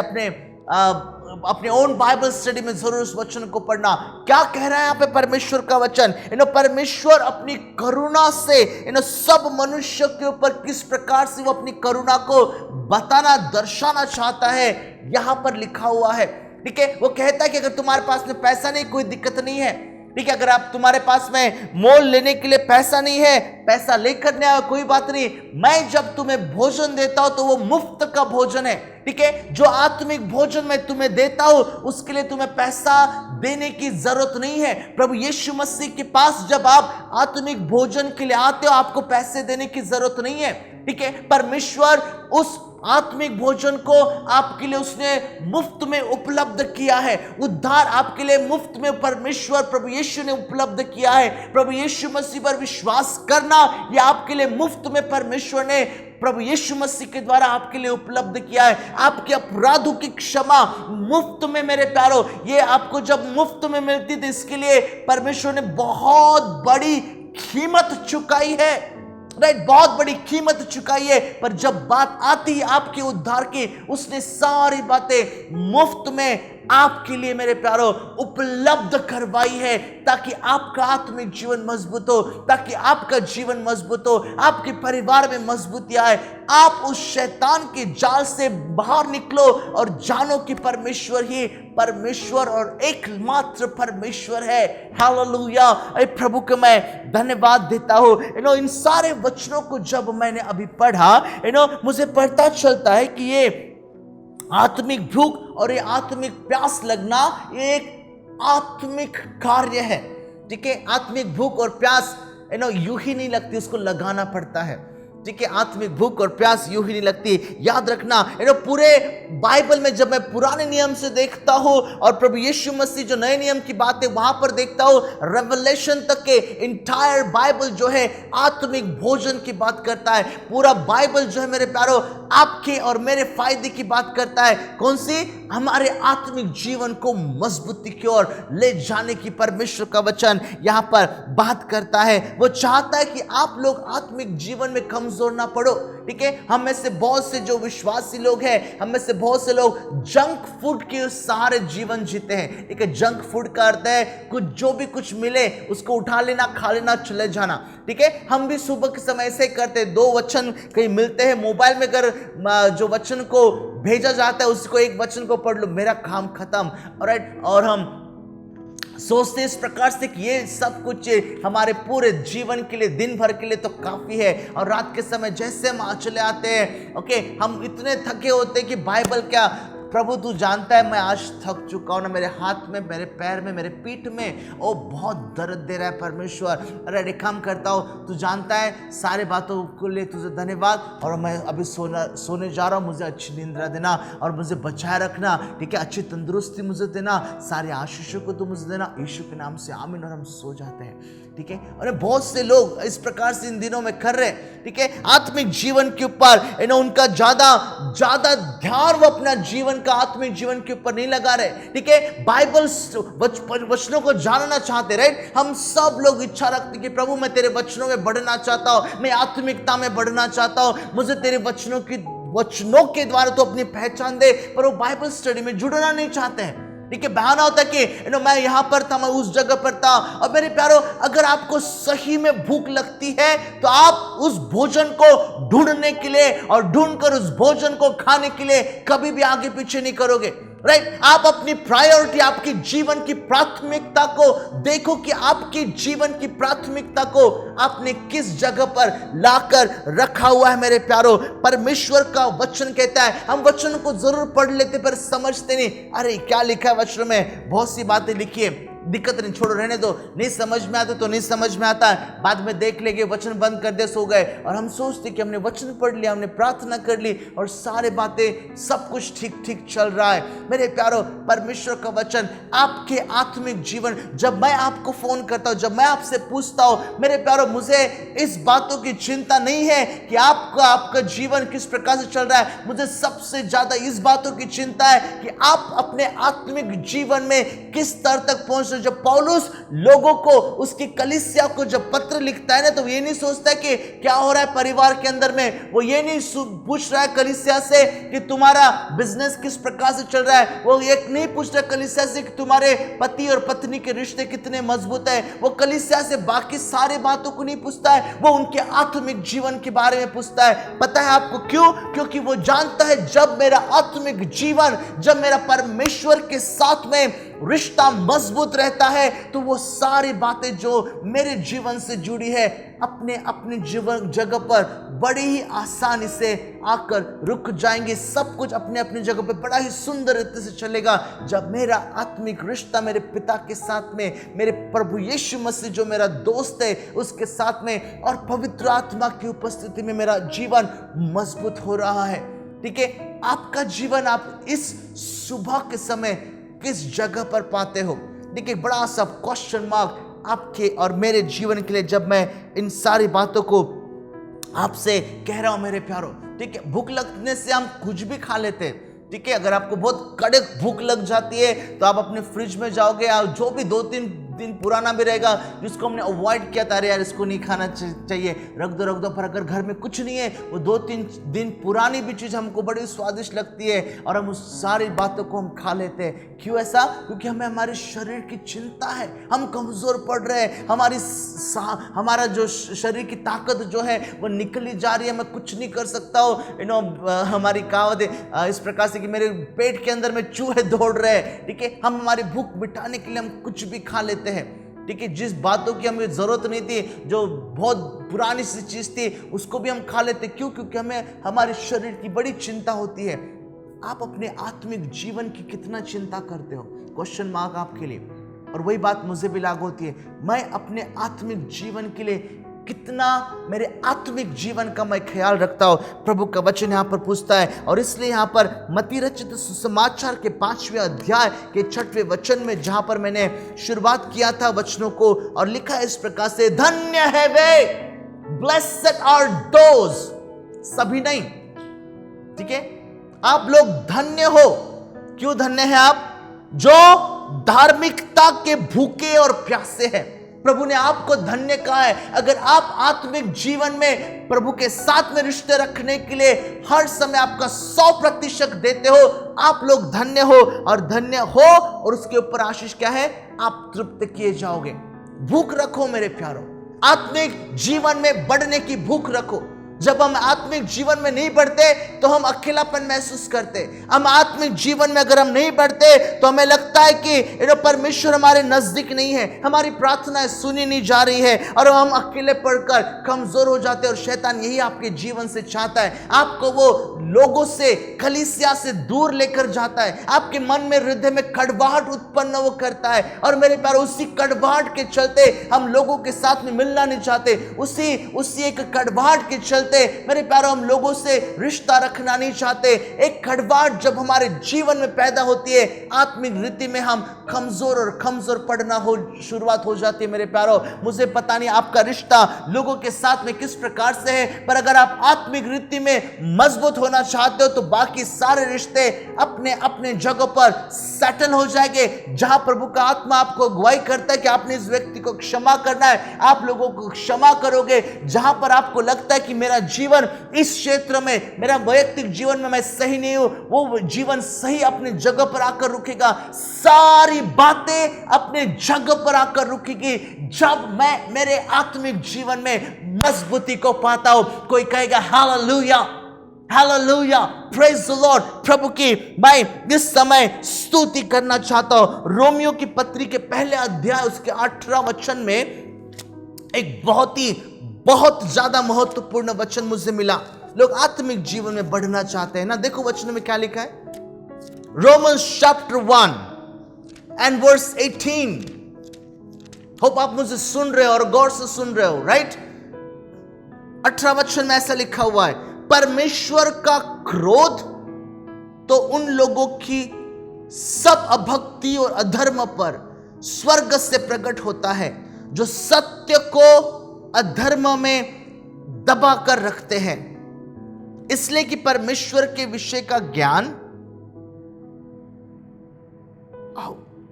अपने ओन बाइबल स्टडी में जरूर उस वचन को पढ़ना। क्या कह रहा है यहाँ पे परमेश्वर का वचन? परमेश्वर अपनी करुणा से सब मनुष्य के ऊपर किस प्रकार से वो अपनी करुणा को बताना, दर्शाना चाहता है, यहां पर लिखा हुआ है। ठीक है, वो कहता है कि अगर तुम्हारे पास में पैसा नहीं, कोई दिक्कत नहीं है। ठीक है, अगर आप तुम्हारे पास में मोल लेने के लिए पैसा नहीं है, पैसा लेकर नहीं आया, कोई बात नहीं, मैं जब तुम्हें भोजन देता हूं तो वो मुफ्त का भोजन है। ठीक है, जो आत्मिक भोजन मैं तुम्हें देता हूं उसके लिए तुम्हें पैसा देने की जरूरत नहीं है। प्रभु यीशु मसीह के पास जब आप आत्मिक भोजन के लिए आते हो, आपको पैसे देने की जरूरत नहीं है। ठीक है, परमेश्वर उस आत्मिक भोजन को आपके लिए उसने मुफ्त में उपलब्ध किया है। उद्धार आपके लिए मुफ्त में परमेश्वर प्रभु यीशु ने उपलब्ध किया है। प्रभु यीशु मसीह पर विश्वास करना यह आपके लिए मुफ्त में परमेश्वर ने प्रभु यीशु मसीह के द्वारा आपके लिए उपलब्ध किया है। आपके अपराधों की क्षमा मुफ्त में मेरे प्यारो, ये आपको जब मुफ्त में मिलती थी, इसके लिए परमेश्वर ने बहुत बड़ी कीमत चुकाई है। राइट, बहुत बड़ी कीमत चुकाई है। पर जब बात आती है आपके उद्धार की, उसने सारी बातें मुफ्त में आपके लिए मेरे प्यारो उपलब्ध करवाई है, ताकि आपका आत्मिक जीवन मजबूत हो, ताकि आपका जीवन मजबूत हो, आपके परिवार में मजबूती आए, आप उस शैतान के जाल से बाहर निकलो और जानो कि परमेश्वर ही परमेश्वर और एकमात्र परमेश्वर है। हालेलुया। प्रभु को मैं धन्यवाद देता हूं। इन सारे वचनों को जब मैंने अभी पढ़ा, मुझे पता चलता है कि ये आत्मिक भूख और ये आत्मिक प्यास लगना एक आत्मिक कार्य है। ठीक है, आत्मिक भूख और प्यास यूं ही नहीं लगती, उसको लगाना पड़ता है। ठीक है, आत्मिक भूख और प्यास यूं ही नहीं लगती। याद रखना, पूरे बाइबल में जब मैं पुराने नियम से देखता हूं और प्रभु यीशु मसीह जो नए नियम की बात है वहां पर देखता हूं, रेवलेशन तक के इंटायर बाइबल जो है आत्मिक भोजन की बात करता है। पूरा बाइबल जो है मेरे प्यारो आपके और मेरे फायदे की बात करता है। कौन सी? हमारे आत्मिक जीवन को मजबूती की ओर ले जाने की परमेश्वर का वचन यहां पर बात करता है। वो चाहता है कि आप लोग आत्मिक जीवन में कमजोर ना पड़ो। ठीक है, हम में से बहुत से जो विश्वासी लोग हैं, हम में से बहुत से लोग जंक फूड के सहारे जीवन जीते हैं। ठीक है, जंक फूड का अर्थ है कुछ जो भी कुछ मिले उसको उठा लेना, खा लेना, चले जाना। ठीक है, हम भी सुबह के समय ऐसे करते हैं। 2 वचन कहीं मिलते हैं मोबाइल में, अगर जो वचन को भेजा जाता है उसको एक वचन को पढ़ लो, मेरा काम खत्म। राइट, और हम सोचते इस प्रकार से कि ये सब कुछ हमारे पूरे जीवन के लिए, दिन भर के लिए तो काफी है। और रात के समय जैसे हम चले आते हैं, ओके, हम इतने थके होते हैं कि बाइबल क्या, प्रभु तू जानता है मैं आज थक चुका हूं ना, मेरे हाथ में, मेरे पैर में, मेरे पीठ में ओ बहुत दर्द दे रहा है परमेश्वर। अरे एक काम करता हूं, तू जानता है सारे बातों के लिए तुझे धन्यवाद, और मैं अभी सोने जा रहा हूं, मुझे अच्छी नींद देना और मुझे बचाए रखना। ठीक है, अच्छी तंदुरुस्ती मुझे देना, सारे आशीषों को तू मुझे देना, यीशु के नाम से आमीन। और हम सो जाते हैं। ठीक है, और बहुत से लोग इस प्रकार से इन दिनों में कर रहे हैं। ठीक है, आत्मिक जीवन के ऊपर उनका ज्यादा ध्यान वो अपना जीवन का आत्मिक जीवन के ऊपर नहीं लगा रहे। ठीक है, बाइबल वचनों को जानना चाहते। राइट, हम सब लोग इच्छा रखते कि प्रभु मैं तेरे वचनों में बढ़ना चाहता हूं, मैं आत्मिकता में बढ़ना चाहता हूं, मुझे तेरे वचनों के द्वारा तो अपनी पहचान दे। पर वो बाइबल स्टडी में जुड़ना नहीं चाहते हैं। ठीक है, बहाना होता है कि मैं यहां पर था, मैं उस जगह पर था। और मेरे प्यारो, अगर आपको सही में भूख लगती है तो आप उस भोजन को ढूंढने के लिए और ढूंढकर उस भोजन को खाने के लिए कभी भी आगे पीछे नहीं करोगे। राइट। आप अपनी प्रायोरिटी, आपकी जीवन की प्राथमिकता को देखो कि आपकी जीवन की प्राथमिकता को आपने किस जगह पर लाकर रखा हुआ है। मेरे प्यारो, परमेश्वर का वचन कहता है, हम वचन को जरूर पढ़ लेते पर समझते नहीं। अरे क्या लिखा है वचन में, बहुत सी बातें लिखी है, दिक्कत नहीं, छोड़ो, रहने दो, नहीं समझ में आता तो नहीं समझ में आता है, बाद में देख लेंगे, वचन बंद कर दे, सो गए। और हम सोचते कि हमने वचन पढ़ लिया, हमने प्रार्थना कर ली और सारे बातें सब कुछ ठीक ठीक चल रहा है। मेरे प्यारो, परमेश्वर का वचन आपके आत्मिक जीवन, जब मैं आपको फोन करता हूं, जब मैं आपसे पूछता हूं, मेरे प्यारो, मुझे इस बातों की चिंता नहीं है कि आपका जीवन किस प्रकार से चल रहा है। मुझे सबसे ज्यादा इस बातों की चिंता है कि आप अपने आत्मिक जीवन में किस स्तर तक पहुंच। जब पौलुस लोगों को, उसकी कलीसिया को जब पत्र लिखता है ना, तो ये नहीं सोचता कि क्या हो रहा है परिवार के अंदर में, वो ये नहीं पूछ रहा है कलीसिया से कि तुम्हारा बिजनेस किस प्रकार से चल रहा है, वो एक नहीं पूछ रहा कलीसिया से कि तुम्हारे पति और पत्नी के रिश्ते कितने मजबूत है, वो कलीसिया से बाकी सारे बातों को नहीं पूछता है, वो उनके आत्मिक जीवन के बारे में पूछता है। पता है आपको क्यों? क्योंकि वो जानता है जब मेरा आत्मिक जीवन, जब मेरा परमेश्वर के साथ में रिश्ता मजबूत रहता है, तो वो सारी बातें जो मेरे जीवन से जुड़ी है अपने अपने जीवन जगह पर बड़ी ही आसानी से आकर रुक जाएंगे। सब कुछ अपने अपने जगह पर बड़ा ही सुंदर रीति से चलेगा जब मेरा आत्मिक रिश्ता मेरे पिता के साथ में, मेरे प्रभु यीशु मसीह जो मेरा दोस्त है उसके साथ में, और पवित्र आत्मा की उपस्थिति में मेरा जीवन मजबूत हो रहा है। ठीक है, आपका जीवन आप इस सुबह के समय किस जगह पर पाते हो? देखिए, बड़ा सा क्वेश्चन मार्क आपके और मेरे जीवन के लिए जब मैं इन सारी बातों को आपसे कह रहा हूं मेरे प्यारो। ठीक है, भूख लगने से हम कुछ भी खा लेते हैं। ठीक है, अगर आपको बहुत कड़क भूख लग जाती है तो आप अपने फ्रिज में जाओगे और जो भी 2-3 दिन पुराना भी रहेगा जिसको हमने अवॉइड किया था, अरे यार इसको नहीं खाना चाहिए, रख दो। पर अगर घर में कुछ नहीं है, वो 2-3 दिन पुरानी भी चीज़ हमको बड़ी स्वादिष्ट लगती है और हम उस सारी बातों को हम खा लेते हैं। क्यों ऐसा? क्योंकि हमें हमारे शरीर की चिंता है, हम कमज़ोर पड़ रहे हैं, हमारा जो शरीर की ताकत जो है वो निकली जा रही है, मैं कुछ नहीं कर सकता हूँ। हमारी कहावत है इस प्रकार से कि मेरे पेट के अंदर में चूहे दौड़ रहे हैं। ठीक है, हम हमारी भूख मिटाने के लिए हम कुछ भी खा लेते हैं। ठीक है, जिस बातों की हमें जरूरत नहीं थी, जो बहुत पुरानी सी चीज थी, उसको भी हम खा लेते। क्यों? क्योंकि हमें हमारे शरीर की बड़ी चिंता होती है। आप अपने आत्मिक जीवन की कितना चिंता करते हो? क्वेश्चन मार्क आपके लिए। और वही बात मुझे भी लागू होती है। मैं अपने आत्मिक जीवन के लिए कितना, मेरे आत्मिक जीवन का मैं ख्याल रखता हूं? प्रभु का वचन यहां पर पूछता है। और इसलिए यहां पर मत्ती रचित सुसमाचार के 5वें अध्याय के 6वें वचन में, जहां पर मैंने शुरुआत किया था वचनों को, और लिखा है इस प्रकार से, धन्य है वे, ब्लेसेड आर दोज, सभी नहीं। ठीक है, आप लोग धन्य हो। क्यों धन्य है आप? जो धार्मिकता के भूखे और प्यासे हैं। प्रभु ने आपको धन्य कहा है। अगर आप आत्मिक जीवन में प्रभु के साथ में रिश्ते रखने के लिए हर समय आपका 100% देते हो, आप लोग धन्य हो। और धन्य हो, और उसके ऊपर आशीष क्या है? आप तृप्त किए जाओगे। भूख रखो मेरे प्यारो, आत्मिक जीवन में बढ़ने की भूख रखो। जब हम आत्मिक जीवन में नहीं बढ़ते तो हम अकेलापन महसूस करते। हम आत्मिक जीवन में अगर हम नहीं बढ़ते तो हमें लगता है कि परमेश्वर हमारे नजदीक नहीं है, हमारी प्रार्थनाएं सुनी नहीं जा रही है, और हम अकेले पड़कर कमजोर हो जाते हैं। और शैतान यही आपके जीवन से चाहता है, आपको वो लोगों से, कलीसिया से दूर लेकर जाता है। आपके मन में, हृदय में कड़वाहट उत्पन्न वो करता है। और मेरे प्यारे, उसी कड़वाहट के चलते हम लोगों के साथ में मिलना नहीं चाहते। उसी एक कड़वाहट के चलते मेरे प्यारों, हम लोगों से रिश्ता रखना नहीं चाहते। एक कड़वाहट जब हमारे जीवन में पैदा होती है, आत्मिक रीति में हम कमजोर पड़ना शुरुआत हो जाती है। मेरे प्यारों, मुझे पता नहीं आपका रिश्ता लोगों के साथ में किस प्रकार से है, पर अगर आप आत्मिक रीति में मजबूत होना चाहते हो तो बाकी सारे रिश्ते अपने अपने जगह पर सेटल हो जाएंगे। जहां प्रभु का आत्मा आपको अगुवाई करता है कि आपने इस व्यक्ति को क्षमा करना है, आप लोगों को क्षमा करोगे। जहां पर आपको लगता है कि मेरा जीवन इस क्षेत्र में, मेरा वैयक्तिक जीवन में मैं सही नहीं हूं, वो जीवन सही अपने जगह पर आकर रुकेगा। सारी बातें अपने जगह पर आकर रुकेगी जब मैं मेरे आत्मिक जीवन में मजबूती को पाता हूं। कोई कहेगा hallelujah, hallelujah, praise the Lord. प्रभु की मैं इस समय स्तुति करना चाहता हूं। रोमियो की पत्री के पहले अध्याय उसके 18 वचन में एक बहुत ज्यादा महत्वपूर्ण वचन मुझे मिला। लोग आत्मिक जीवन में बढ़ना चाहते हैं ना। देखो वचन में क्या लिखा है, Romans chapter 1 and verse 18। Hope आप मुझे सुन रहे हो और गौर से सुन रहे हो, राइट। 18 वचन में ऐसा लिखा हुआ है, परमेश्वर का क्रोध तो उन लोगों की सब अभक्ति और अधर्म पर स्वर्ग से प्रकट होता है जो सत्य को अधर्म में दबा कर रखते हैं, इसलिए कि परमेश्वर के विषय का ज्ञान,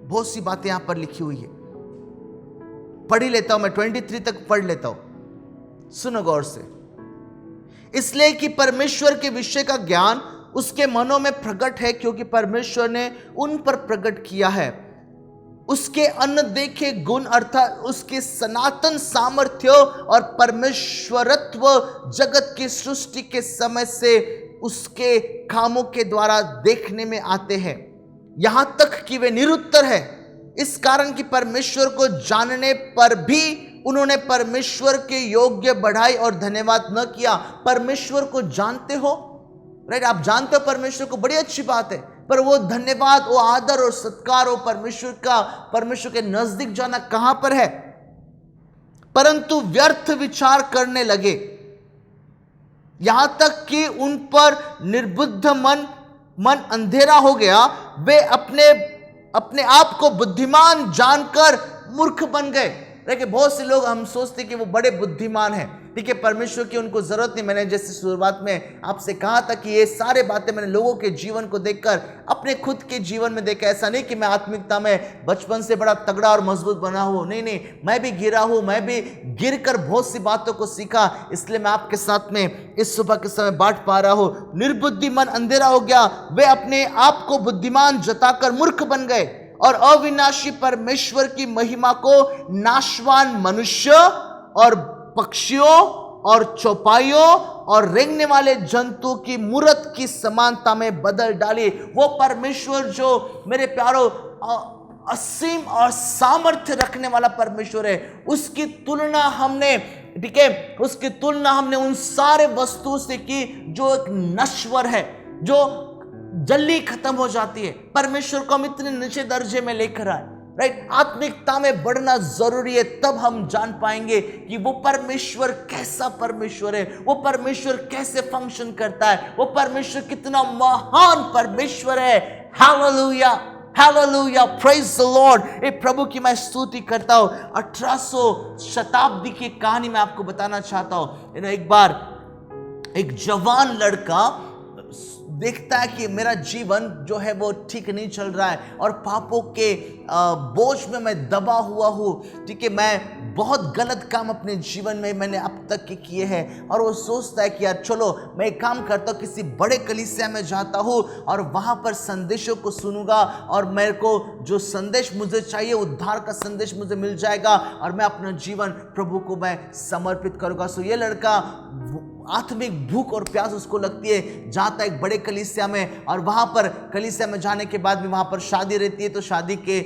बहुत सी बातें यहां पर लिखी हुई है, पढ़ ही लेता हूं मैं, 23 तक पढ़ लेता हूं, सुनो गौर से। इसलिए कि परमेश्वर के विषय का ज्ञान उसके मनों में प्रकट है, क्योंकि परमेश्वर ने उन पर प्रकट किया है। उसके अनदेखे गुण अर्थात उसके सनातन सामर्थ्य और परमेश्वरत्व जगत की सृष्टि के समय से उसके कामों के द्वारा देखने में आते हैं, यहां तक कि वे निरुत्तर है। इस कारण कि परमेश्वर को जानने पर भी उन्होंने परमेश्वर के योग्य बढ़ाई और धन्यवाद न किया। परमेश्वर को जानते हो, राइट, आप जानते हो परमेश्वर को, बड़ी अच्छी बात है, पर वो धन्यवाद, वो आदर और सत्कार, वो परमेश्वर के नजदीक जाना कहां पर है? परंतु व्यर्थ विचार करने लगे, यहां तक कि उन पर निर्बुद्ध मन अंधेरा हो गया। वे अपने आप को बुद्धिमान जानकर मूर्ख बन गए। देखिए, बहुत से लोग हम सोचते कि वो बड़े बुद्धिमान हैं, ठीक है, परमेश्वर की उनको जरूरत नहीं। मैंने जैसे शुरुआत में आपसे कहा था कि ये सारे बातें मैंने लोगों के जीवन को देखकर, अपने खुद के जीवन में देखा। ऐसा नहीं कि मैं आत्मिकता में बचपन से बड़ा तगड़ा और मजबूत बना हूं, नहीं, मैं भी गिरा हूं, मैं भी गिर कर बहुत सी बातों को सीखा, इसलिए मैं आपके साथ में इस सुबह के समय बांट पा रहा हूं। निर्बुद्धि मन अंधेरा हो गया, वे अपने आप को बुद्धिमान जताकर मूर्ख बन गए और अविनाशी परमेश्वर की महिमा को नाशवान मनुष्य और पक्षियों और चौपाइयों और रेंगने वाले जंतु की मूर्त की समानता में बदल डाली। वो परमेश्वर जो मेरे प्यारों असीम और सामर्थ्य रखने वाला परमेश्वर है, उसकी तुलना हमने, ठीक है, उसकी तुलना हमने उन सारे वस्तुओं से की जो एक नश्वर है, जो जल्दी खत्म हो जाती है। परमेश्वर को हम इतने नीचे दर्जे में लेकर आए, राइट। आत्मिकता में बढ़ना जरूरी है, तब हम जान पाएंगे कि वो परमेश्वर कैसा परमेश्वर है, वो परमेश्वर कैसे फंक्शन करता है, वो परमेश्वर कितना महान परमेश्वर है। Hallelujah, hallelujah, praise the Lord. ए प्रभु की मैं स्तुति करता हूं। 1800 शताब्दी की कहानी मैं आपको बताना चाहता हूं। एक बार एक जवान लड़का देखता है कि मेरा जीवन जो है वो ठीक नहीं चल रहा है और पापों के बोझ में मैं दबा हुआ हूँ, ठीक है, मैं बहुत गलत काम अपने जीवन में मैंने अब तक के किए हैं। और वो सोचता है कि यार चलो मैं एक काम करता हूँ, किसी बड़े कलीसिया में जाता हूँ और वहाँ पर संदेशों को सुनूंगा और मेरे को जो संदेश मुझे चाहिए, उद्धार का संदेश मुझे मिल जाएगा और मैं अपना जीवन प्रभु को मैं समर्पित करूँगा। सो ये लड़का आत्मिक भूख और प्यास उसको लगती है, जाता है एक बड़े कलीसिया में और वहाँ पर कलीसिया में जाने के बाद भी वहाँ पर शादी रहती है, तो शादी के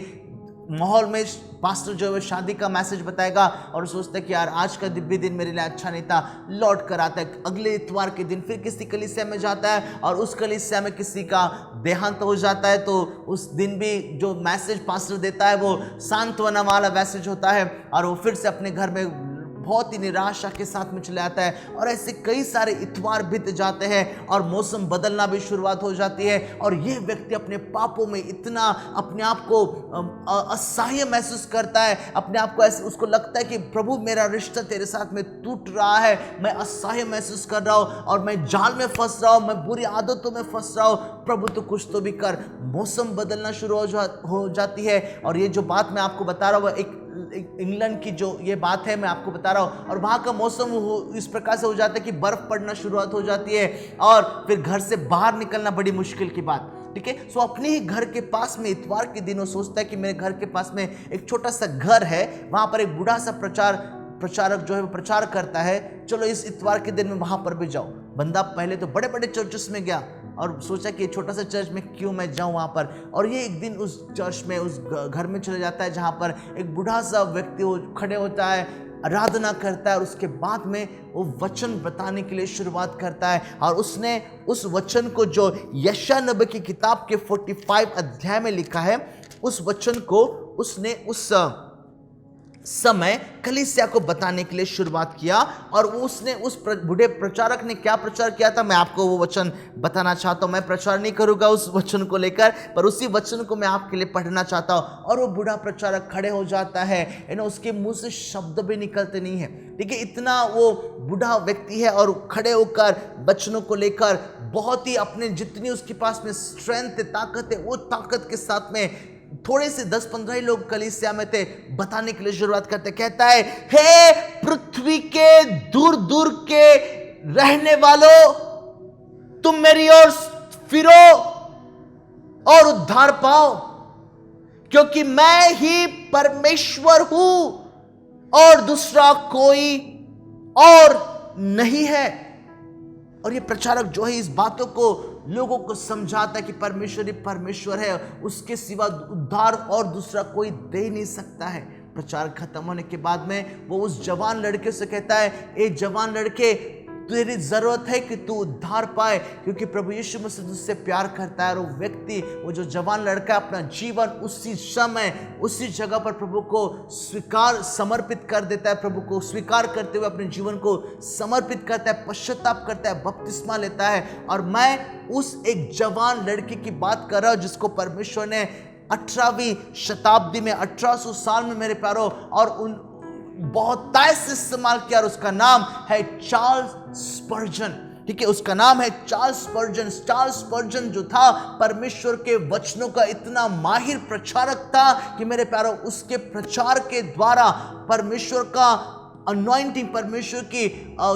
माहौल में पास्टर जो है शादी का मैसेज बताएगा और सोचता है कि यार आज का भी दिन मेरे लिए अच्छा नहीं था, लौट कर आता है। अगले इतवार के दिन फिर किसी कलीसिया में जाता है और उस कलीसिया में किसी का देहांत हो जाता है, तो उस दिन भी जो मैसेज पास्टर देता है वो सांत्वना वाला मैसेज होता है और वो फिर से अपने घर में बहुत ही निराशा के साथ में चले आता है। और ऐसे कई सारे इतवार बीत जाते हैं और मौसम बदलना भी शुरुआत हो जाती है और यह व्यक्ति अपने पापों में इतना अपने आप को असह्य महसूस करता है, अपने आप को ऐसे उसको लगता है कि प्रभु मेरा रिश्ता तेरे साथ में टूट रहा है, मैं असह्य महसूस कर रहा हूँ और मैं जाल में फंस रहा हूँ, मैं बुरी आदतों में फंस रहा हूँ, प्रभु तो कुछ तो भी कर। मौसम बदलना शुरू हो जाती है और ये जो बात मैं आपको बता रहा हूँ एक इंग्लैंड की जो ये बात है मैं आपको बता रहा हूँ। और वहाँ का मौसम इस प्रकार से हो जाता है कि बर्फ पड़ना शुरुआत हो जाती है और फिर घर से बाहर निकलना बड़ी मुश्किल की बात, ठीक है। सो अपने ही घर के पास में इतवार के दिन वो सोचता है कि मेरे घर के पास में एक छोटा सा घर है, वहाँ पर एक बूढ़ा सा प्रचारक जो है वो प्रचार करता है, चलो इस इतवार के दिन में वहां पर भी जाओ। बंदा पहले तो बड़े बड़े चर्चेस में गया और सोचा कि छोटा सा चर्च में क्यों मैं जाऊं वहां पर, और ये एक दिन उस चर्च में उस घर में चले जाता है जहां पर एक बूढ़ा सा व्यक्ति वो खड़े होता है, आराधना करता है, और उसके बाद में वो वचन बताने के लिए शुरुआत करता है। और उसने उस वचन को जो यशायाह नबी की किताब के 45 अध्याय में लिखा है, उस वचन को उसने उस समय कलीसिया को बताने के लिए शुरुआत किया। और उसने उस बूढ़े प्रचारक ने क्या प्रचार किया था, मैं आपको वो वचन बताना चाहता हूं। मैं प्रचार नहीं करूंगा उस वचन को लेकर, पर उसी वचन को मैं आपके लिए पढ़ना चाहता हूं। और वो बूढ़ा प्रचारक खड़े हो जाता है, उसके मुंह से शब्द भी निकलते नहीं है, ठीक है, इतना वो बूढ़ा व्यक्ति है, और खड़े होकर वचनों को लेकर बहुत ही अपने जितनी उसके पास में स्ट्रेंथ है, ताकत है, वो ताकत के साथ में थोड़े से 10-15 ही लोग कलीसिया में थे, बताने के लिए शुरुआत करते। कहता है, हे पृथ्वी के दूर दूर के रहने वालों, तुम मेरी ओर फिरो और उद्धार पाओ, क्योंकि मैं ही परमेश्वर हूं और दूसरा कोई और नहीं है। और ये प्रचारक जो है इस बातों को लोगों को समझाता है कि परमेश्वर ही परमेश्वर है, उसके सिवा उद्धार और दूसरा कोई दे नहीं सकता है। प्रचार खत्म होने के बाद में वो उस जवान लड़के से कहता है, ए जवान लड़के, तेरी जरूरत है कि तू उद्धार पाए, क्योंकि प्रभु यीशु मसीह तुझसे प्यार करता है। और वो व्यक्ति, वो जो जवान लड़का, अपना जीवन उसी समय उसी जगह पर प्रभु को समर्पित कर देता है, प्रभु को स्वीकार करते हुए अपने जीवन को समर्पित करता है, पश्चाताप करता है, बपतिस्मा लेता है। और मैं उस एक जवान लड़के की बात कर रहा हूं जिसको परमेश्वर ने 18वीं शताब्दी में 1800 साल में मेरे प्यारो और उन बहुत से इस्तेमाल किया, और उसका नाम है चार्ल्स स्पर्जन, ठीक है, उसका नाम है चार्ल्स स्पर्जन। चार्ल्स स्पर्जन जो था परमेश्वर के वचनों का इतना माहिर प्रचारक था कि मेरे प्यारो उसके प्रचार के द्वारा परमेश्वर का अनॉइंटिंग, परमेश्वर की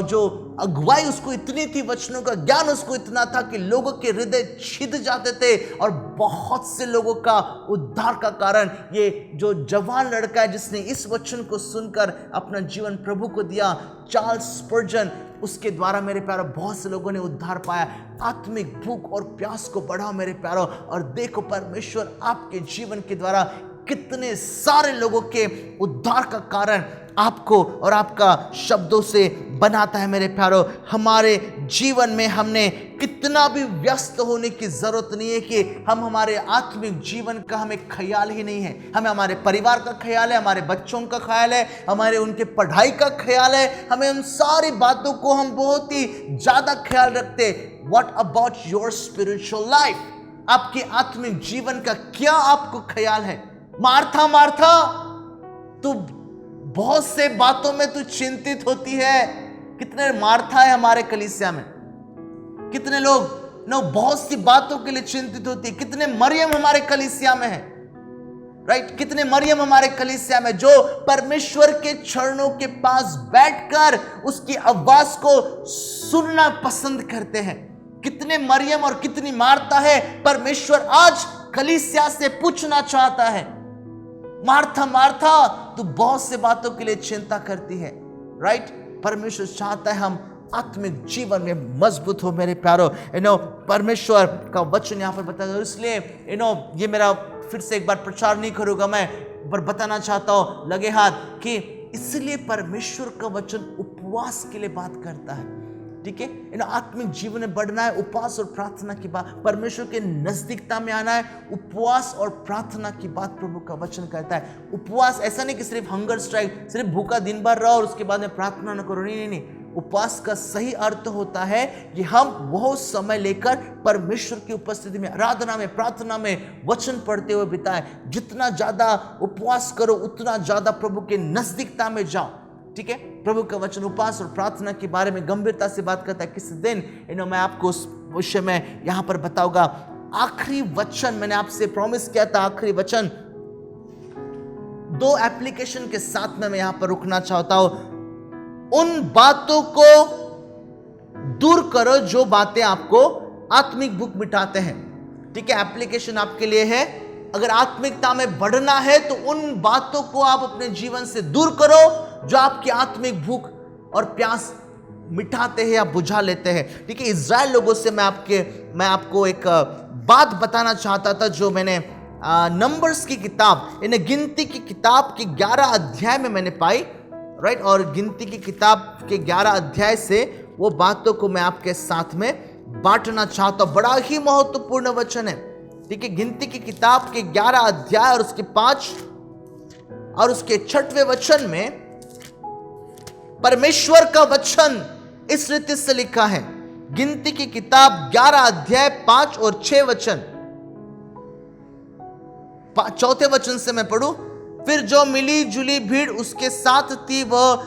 जो अगुवाई उसको इतनी थी, वचनों का ज्ञान उसको इतना था कि लोगों के हृदय छिद जाते थे, और बहुत से लोगों का उद्धार का कारण ये जो जवान लड़का है जिसने इस वचन को सुनकर अपना जीवन प्रभु को दिया, चार्ल्स स्पर्जन, उसके द्वारा मेरे प्यारो बहुत से लोगों ने उद्धार पाया। आत्मिक भूख और प्यास को बढ़ाओ मेरे प्यारो, और देखो परमेश्वर आपके जीवन के द्वारा कितने सारे लोगों के उद्धार का कारण आपको और आपका शब्दों से बनाता है। मेरे प्यारो, हमारे जीवन में हमने कितना भी व्यस्त होने की जरूरत नहीं है कि हम हमारे आत्मिक जीवन का हमें ख्याल ही नहीं है। हमें हमारे परिवार का ख्याल है, हमारे बच्चों का ख्याल है, हमारे उनके पढ़ाई का ख्याल है, हमें उन सारी बातों को हम बहुत ही ज्यादा ख्याल रखते। What about your spiritual life? आपके आत्मिक जीवन का क्या आपको ख्याल है? मार्था मार्था, तू बहुत से बातों में तू चिंतित होती है। कितने मार्था है हमारे कलीसिया में, कितने लोग बहुत सी बातों के लिए चिंतित होती है। कितने मरियम हमारे कलीसिया में है, राइट? कितने मरियम हमारे कलीसिया में जो परमेश्वर के चरणों के पास बैठकर उसकी आवाज को सुनना पसंद करते हैं। कितने मरियम और कितनी मार्था है, परमेश्वर आज कलीसिया से पूछना चाहता है, मार्था मार्था, तू बहुत से बातों के लिए चिंता करती है, राइट? परमेश्वर चाहता है हम आत्मिक जीवन में मजबूत हो मेरे प्यारो। परमेश्वर का वचन यहाँ पर बताया, इसलिए ये मेरा फिर से एक बार प्रचार नहीं करूंगा मैं, पर बताना चाहता हूं लगे हाथ कि इसलिए परमेश्वर का वचन उपवास के लिए बात करता है, ठीक है? आत्मिक जीवन में बढ़ना है, उपवास और प्रार्थना की बात, परमेश्वर के नजदीकता में आना है, उपवास और प्रार्थना की बात प्रभु का वचन कहता है। उपवास ऐसा नहीं कि सिर्फ हंगर स्ट्राइक, सिर्फ भूखा दिन भर रहो और उसके बाद में प्रार्थना न करो, नहीं नहीं। उपवास का सही अर्थ होता है कि हम वो समय लेकर परमेश्वर की उपस्थिति में, आराधना में, प्रार्थना में, वचन पढ़ते हुए बिताएं। जितना ज्यादा उपवास करो उतना ज्यादा प्रभु के नजदीकता में जाओ, ठीक है? प्रभु का वचन उपवास और प्रार्थना के बारे में गंभीरता से बात करता है। किसी दिन मैं आपको उस विषय में यहां पर बताऊंगा। आखिरी वचन मैंने आपसे प्रॉमिस किया था, आखिरी वचन 2 एप्लीकेशन के साथ में मैं यहां पर रुकना चाहता हूं। उन बातों को दूर करो जो बातें आपको आत्मिक भूख मिटाते हैं, ठीक है? एप्लीकेशन आपके लिए है, अगर आत्मिकता में बढ़ना है तो उन बातों को आप अपने जीवन से दूर करो जो आपकी आत्मिक भूख और प्यास मिटाते हैं या बुझा लेते हैं। ठीक है, इज़राइल लोगों से मैं आपको एक बात बताना चाहता था जो मैंने नंबर्स की किताब, यानी गिनती की किताब के 11 अध्याय में मैंने पाई, राइट। और गिनती की किताब के 11 अध्याय से वो बातों को मैं आपके साथ में बांटना चाहता हूं। बड़ा ही महत्वपूर्ण वचन है। ठीक है, गिनती की किताब के 11 अध्याय और उसके 5 और उसके 6वें वचन में परमेश्वर का वचन इस रीति से लिखा है। गिनती की किताब 11 अध्याय 5 और 6 वचन। 4 वचन से मैं पढ़ूं। फिर जो मिली जुली भीड़ उसके साथ थी वह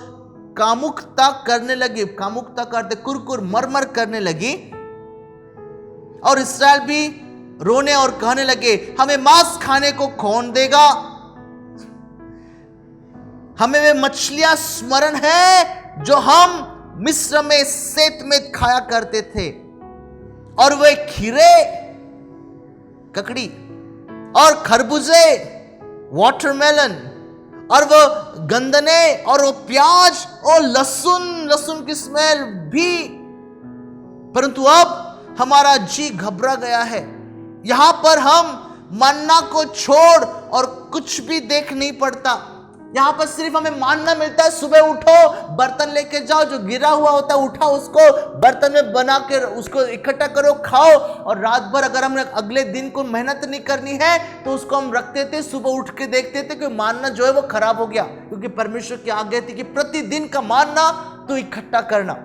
कामुकता करने लगी। कामुकता करते कुरकुर मरमर करने लगी। और इस्राएल भी रोने और कहने लगे, हमें मांस खाने को कौन देगा? हमें वे मछलियां स्मरण है जो हम मिस्र में सेत में खाया करते थे, और वे खीरे, ककड़ी और खरबूजे, वाटरमेलन, और वो गंदने, और वो प्याज और लहसुन की स्मेल भी। परंतु अब हमारा जी घबरा गया है। यहां पर हम मन्ना को छोड़ और कुछ भी देख नहीं पड़ता। यहां पर सिर्फ हमें मानना मिलता है, सुबह उठो, बर्तन लेके जाओ, जो गिरा हुआ होता है उठा उसको बर्तन में बना के उसको इकट्ठा करो, खाओ। और रात भर अगर हमने अगले दिन को मेहनत नहीं करनी है तो उसको हम रखते थे, सुबह उठ के देखते थे कि मानना जो है वो खराब हो गया, क्योंकि परमेश्वर की आज्ञा थी कि प्रतिदिन का मानना तो इकट्ठा करना,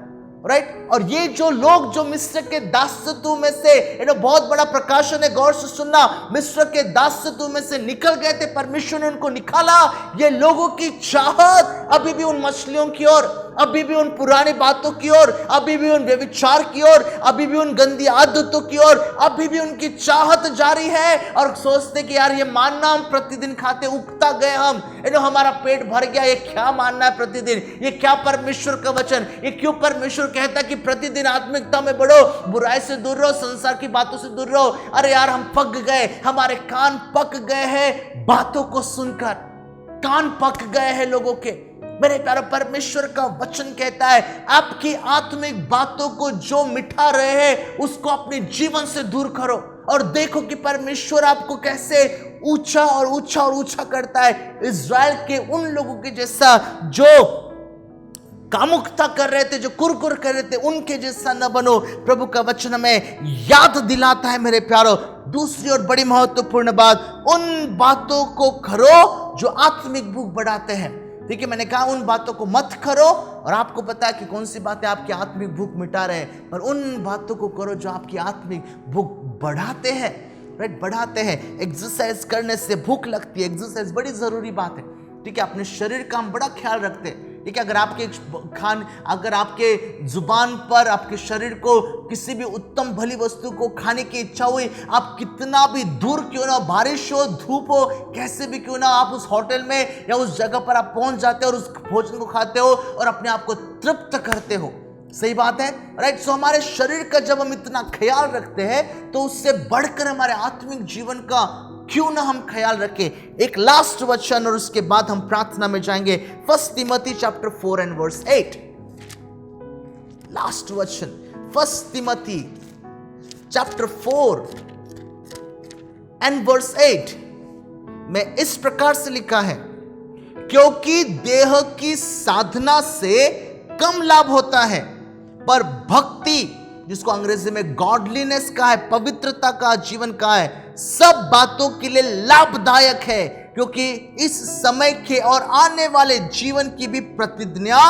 राइट। और ये जो लोग जो मिस्र के दासत्व में से, बहुत बड़ा प्रकाशन है, गौर से सुनना, मिस्र के दासत्व में से निकल गए थे, परमेश्वर ने उनको निकाला। ये लोगों की चाहत अभी भी उन मछलियों की ओर, अभी भी उन पुरानी बातों की ओर, अभी भी उन व्यभिचार की ओर, अभी भी उन गंदी आदतों की ओर, अभी भी उनकी चाहत जारी है। और सोचते कि यार ये मानना हम प्रतिदिन खाते, उगता गए हम, हमारा पेट भर गया, ये क्या मानना है प्रतिदिन, ये क्या परमेश्वर का वचन, ये क्यों परमेश्वर कहता है कि प्रतिदिन आत्मिकता में बढ़ो, बुराई से दूर रहो, संसार की बातों से दूर रहो। अरे यार हम पक गए, हमारे कान पक गए हैं बातों को सुनकर, कान पक गए हैं लोगों के। मेरे प्यारे, परमेश्वर का वचन कहता है आपकी आत्मिक बातों को जो मिटा रहे हैं उसको अपने जीवन से दूर करो, और देखो कि परमेश्वर आपको कैसे ऊंचा और ऊंचा और ऊंचा करता है। इज़राइल के उन लोगों के जैसा जो कामुकता कर रहे थे, जो कुरकुर कर रहे थे, उनके जैसा न बनो। प्रभु का वचन हमें याद दिलाता है मेरे प्यारो। दूसरी और बड़ी महत्वपूर्ण बात, उन बातों को करो जो आत्मिक भूख बढ़ाते हैं। ठीक है, मैंने कहा उन बातों को मत करो, और आपको पता है कि कौन सी बातें आपकी आत्मिक भूख मिटा रहे हैं, पर उन बातों को करो जो आपकी आत्मिक भूख बढ़ाते हैं, राइट, बढ़ाते हैं। एक्सरसाइज करने से भूख लगती है, एक्सरसाइज बड़ी जरूरी बात है। ठीक है, अपने शरीर का हम बड़ा ख्याल रखते हैं। ठीक है, अगर आपके जुबान पर, आपके शरीर को किसी भी उत्तम भली वस्तु को खाने की इच्छा हुई, आप कितना भी दूर क्यों ना, बारिश हो, धूप हो, कैसे भी क्यों ना, आप उस होटल में या उस जगह पर आप पहुंच जाते हो और उस भोजन को खाते हो और अपने आप को तृप्त करते हो। सही बात है, राइट। सो हमारे शरीर का जब हम इतना ख्याल रखते हैं तो उससे बढ़कर हमारे आत्मिक जीवन का क्यों ना हम ख्याल रखें। एक लास्ट वचन और उसके बाद हम प्रार्थना में जाएंगे। 1 Timothy chapter 4 and verse 8। Last वचन 1 तिमोथी चैप्टर 4 एंड वर्स 8 में इस प्रकार से लिखा है, क्योंकि देह की साधना से कम लाभ होता है, पर भक्ति, जिसको अंग्रेजी में गॉडलीनेस का है, पवित्रता का जीवन का है, सब बातों के लिए लाभदायक है, क्योंकि इस समय के और आने वाले जीवन की भी प्रतिज्ञा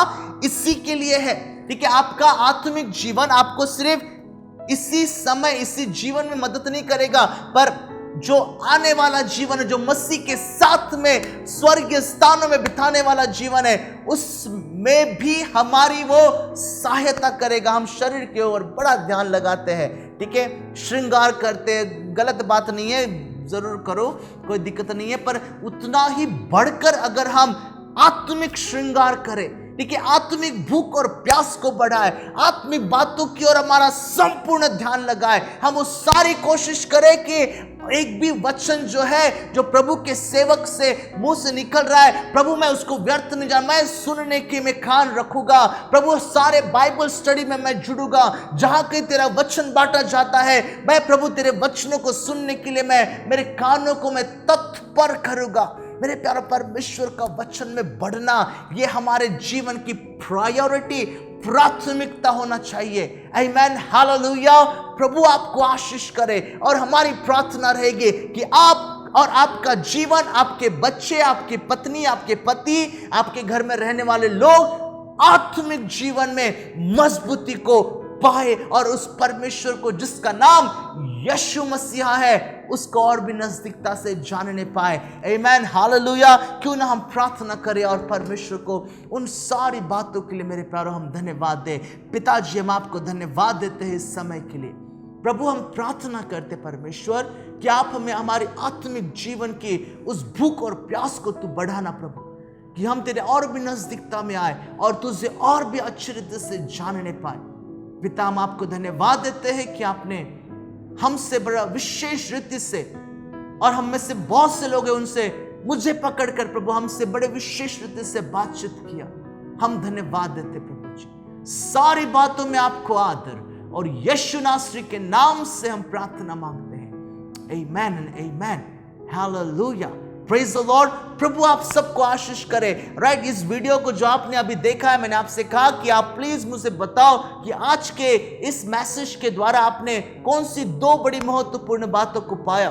इसी के लिए है। ठीक है, आपका आत्मिक जीवन आपको सिर्फ इसी समय, इसी जीवन में मदद नहीं करेगा, पर जो आने वाला जीवन है, जो मसीह के साथ में स्वर्गीय स्थानों में बिताने वाला जीवन है, उसमें भी हमारी वो सहायता करेगा। हम शरीर के ओर बड़ा ध्यान लगाते हैं, ठीक है, श्रृंगार करते हैं, गलत बात नहीं है, जरूर करो, कोई दिक्कत नहीं है, पर उतना ही बढ़कर अगर हम आत्मिक श्रृंगार करें, ठीक है, आत्मिक भूख और प्यास को बढ़ाए, आत्मिक बातों की ओर हमारा संपूर्ण ध्यान लगाए, हम उस सारी कोशिश करें कि एक भी वचन जो है जो प्रभु के सेवक से मुंह से निकल रहा है, प्रभु मैं उसको व्यर्थ नहीं जान, मैं सुनने की मैं कान रखूंगा। प्रभु सारे बाइबल स्टडी में मैं जुड़ूंगा, जहां कहीं तेरा वचन बांटा जाता है मैं प्रभु तेरे वचनों को सुनने के लिए मैं मेरे कानों को मैं तत्पर करूंगा। मेरे प्यारे परमेश्वर का वचन में बढ़ना ये हमारे जीवन की प्रायोरिटी, प्राथमिकता होना चाहिए। आमीन, हालेलुया। प्रभु आपको आशीष करे और हमारी प्रार्थना रहेगी कि आप और आपका जीवन, आपके बच्चे, आपकी पत्नी, आपके पति, आपके घर में रहने वाले लोग आत्मिक जीवन में मजबूती को पाए और उस परमेश्वर को जिसका नाम यीशु मसीह है उसको और भी नजदीकता से जानने पाए। आमीन, हालेलुया। क्यों ना हम प्रार्थना करें और परमेश्वर को उन सारी बातों के लिए मेरे प्यारों हम धन्यवाद दें। पिताजी, हम आपको धन्यवाद देते हैं इस समय के लिए। प्रभु हम प्रार्थना करते परमेश्वर कि आप हमें हमारे आत्मिक जीवन की उस भूख और प्यास को तू बढ़ाना प्रभु, कि हम तेरे और भी नजदीकता में आए और तुझे और भी अच्छी रीति से जानने पाए। पिता, हम आपको धन्यवाद देते हैं कि आपने हमसे बड़ा विशेष रीति से, और हम में से बहुत से लोग हैं उनसे मुझे पकड़कर प्रभु हमसे बड़े विशेष रीति से बातचीत किया। हम धन्यवाद देते प्रभु जी। सारी बातों में आपको आदर और यीशु नासरी के नाम से हम प्रार्थना मांगते हैं। Amen and amen, hallelujah, praise the Lord. प्रभु आप सबको आशीष करे। राइट, इस वीडियो को जो आपने अभी देखा है, मैंने आपसे कहा कि आप प्लीज मुझे बताओ कि आज के इस मैसेज के द्वारा आपने कौन सी दो बड़ी महत्वपूर्ण बातों को पाया।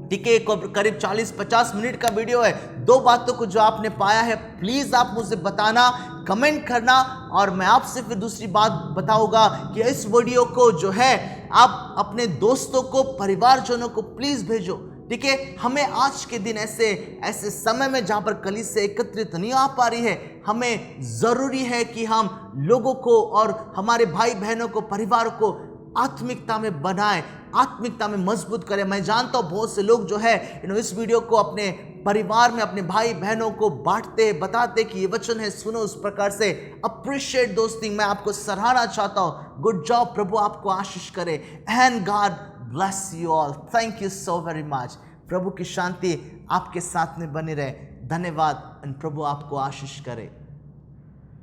ठीक है, करीब 40-50 मिनट का वीडियो है। दो बातों को जो आपने पाया है प्लीज आप मुझे बताना, कमेंट करना, और मैं आपसे फिर दूसरी बात बताऊंगा कि इस वीडियो को जो है आप अपने दोस्तों को, परिवारजनों को प्लीज भेजो। ठीक है, हमें आज के दिन ऐसे समय में जहां पर कलीसिया एकत्रित नहीं आ पा रही है, हमें जरूरी है कि हम लोगों को और हमारे भाई बहनों को, परिवार को आत्मिकता में बनाएं, आत्मिकता में मजबूत करें। मैं जानता हूं बहुत से लोग जो है इस वीडियो को अपने परिवार में अपने भाई बहनों को बांटते, बताते कि ये वचन है, सुनो। उस प्रकार से अप्रिशिएट दोस्ती, मैं आपको सराहना चाहता हूं। गुड जॉब, प्रभु आपको आशीष करे। And God bless you all. Thank you so very much. प्रभु की शांति आपके साथ में बनी रहे। धन्यवाद, एंड प्रभु आपको आशीष करे।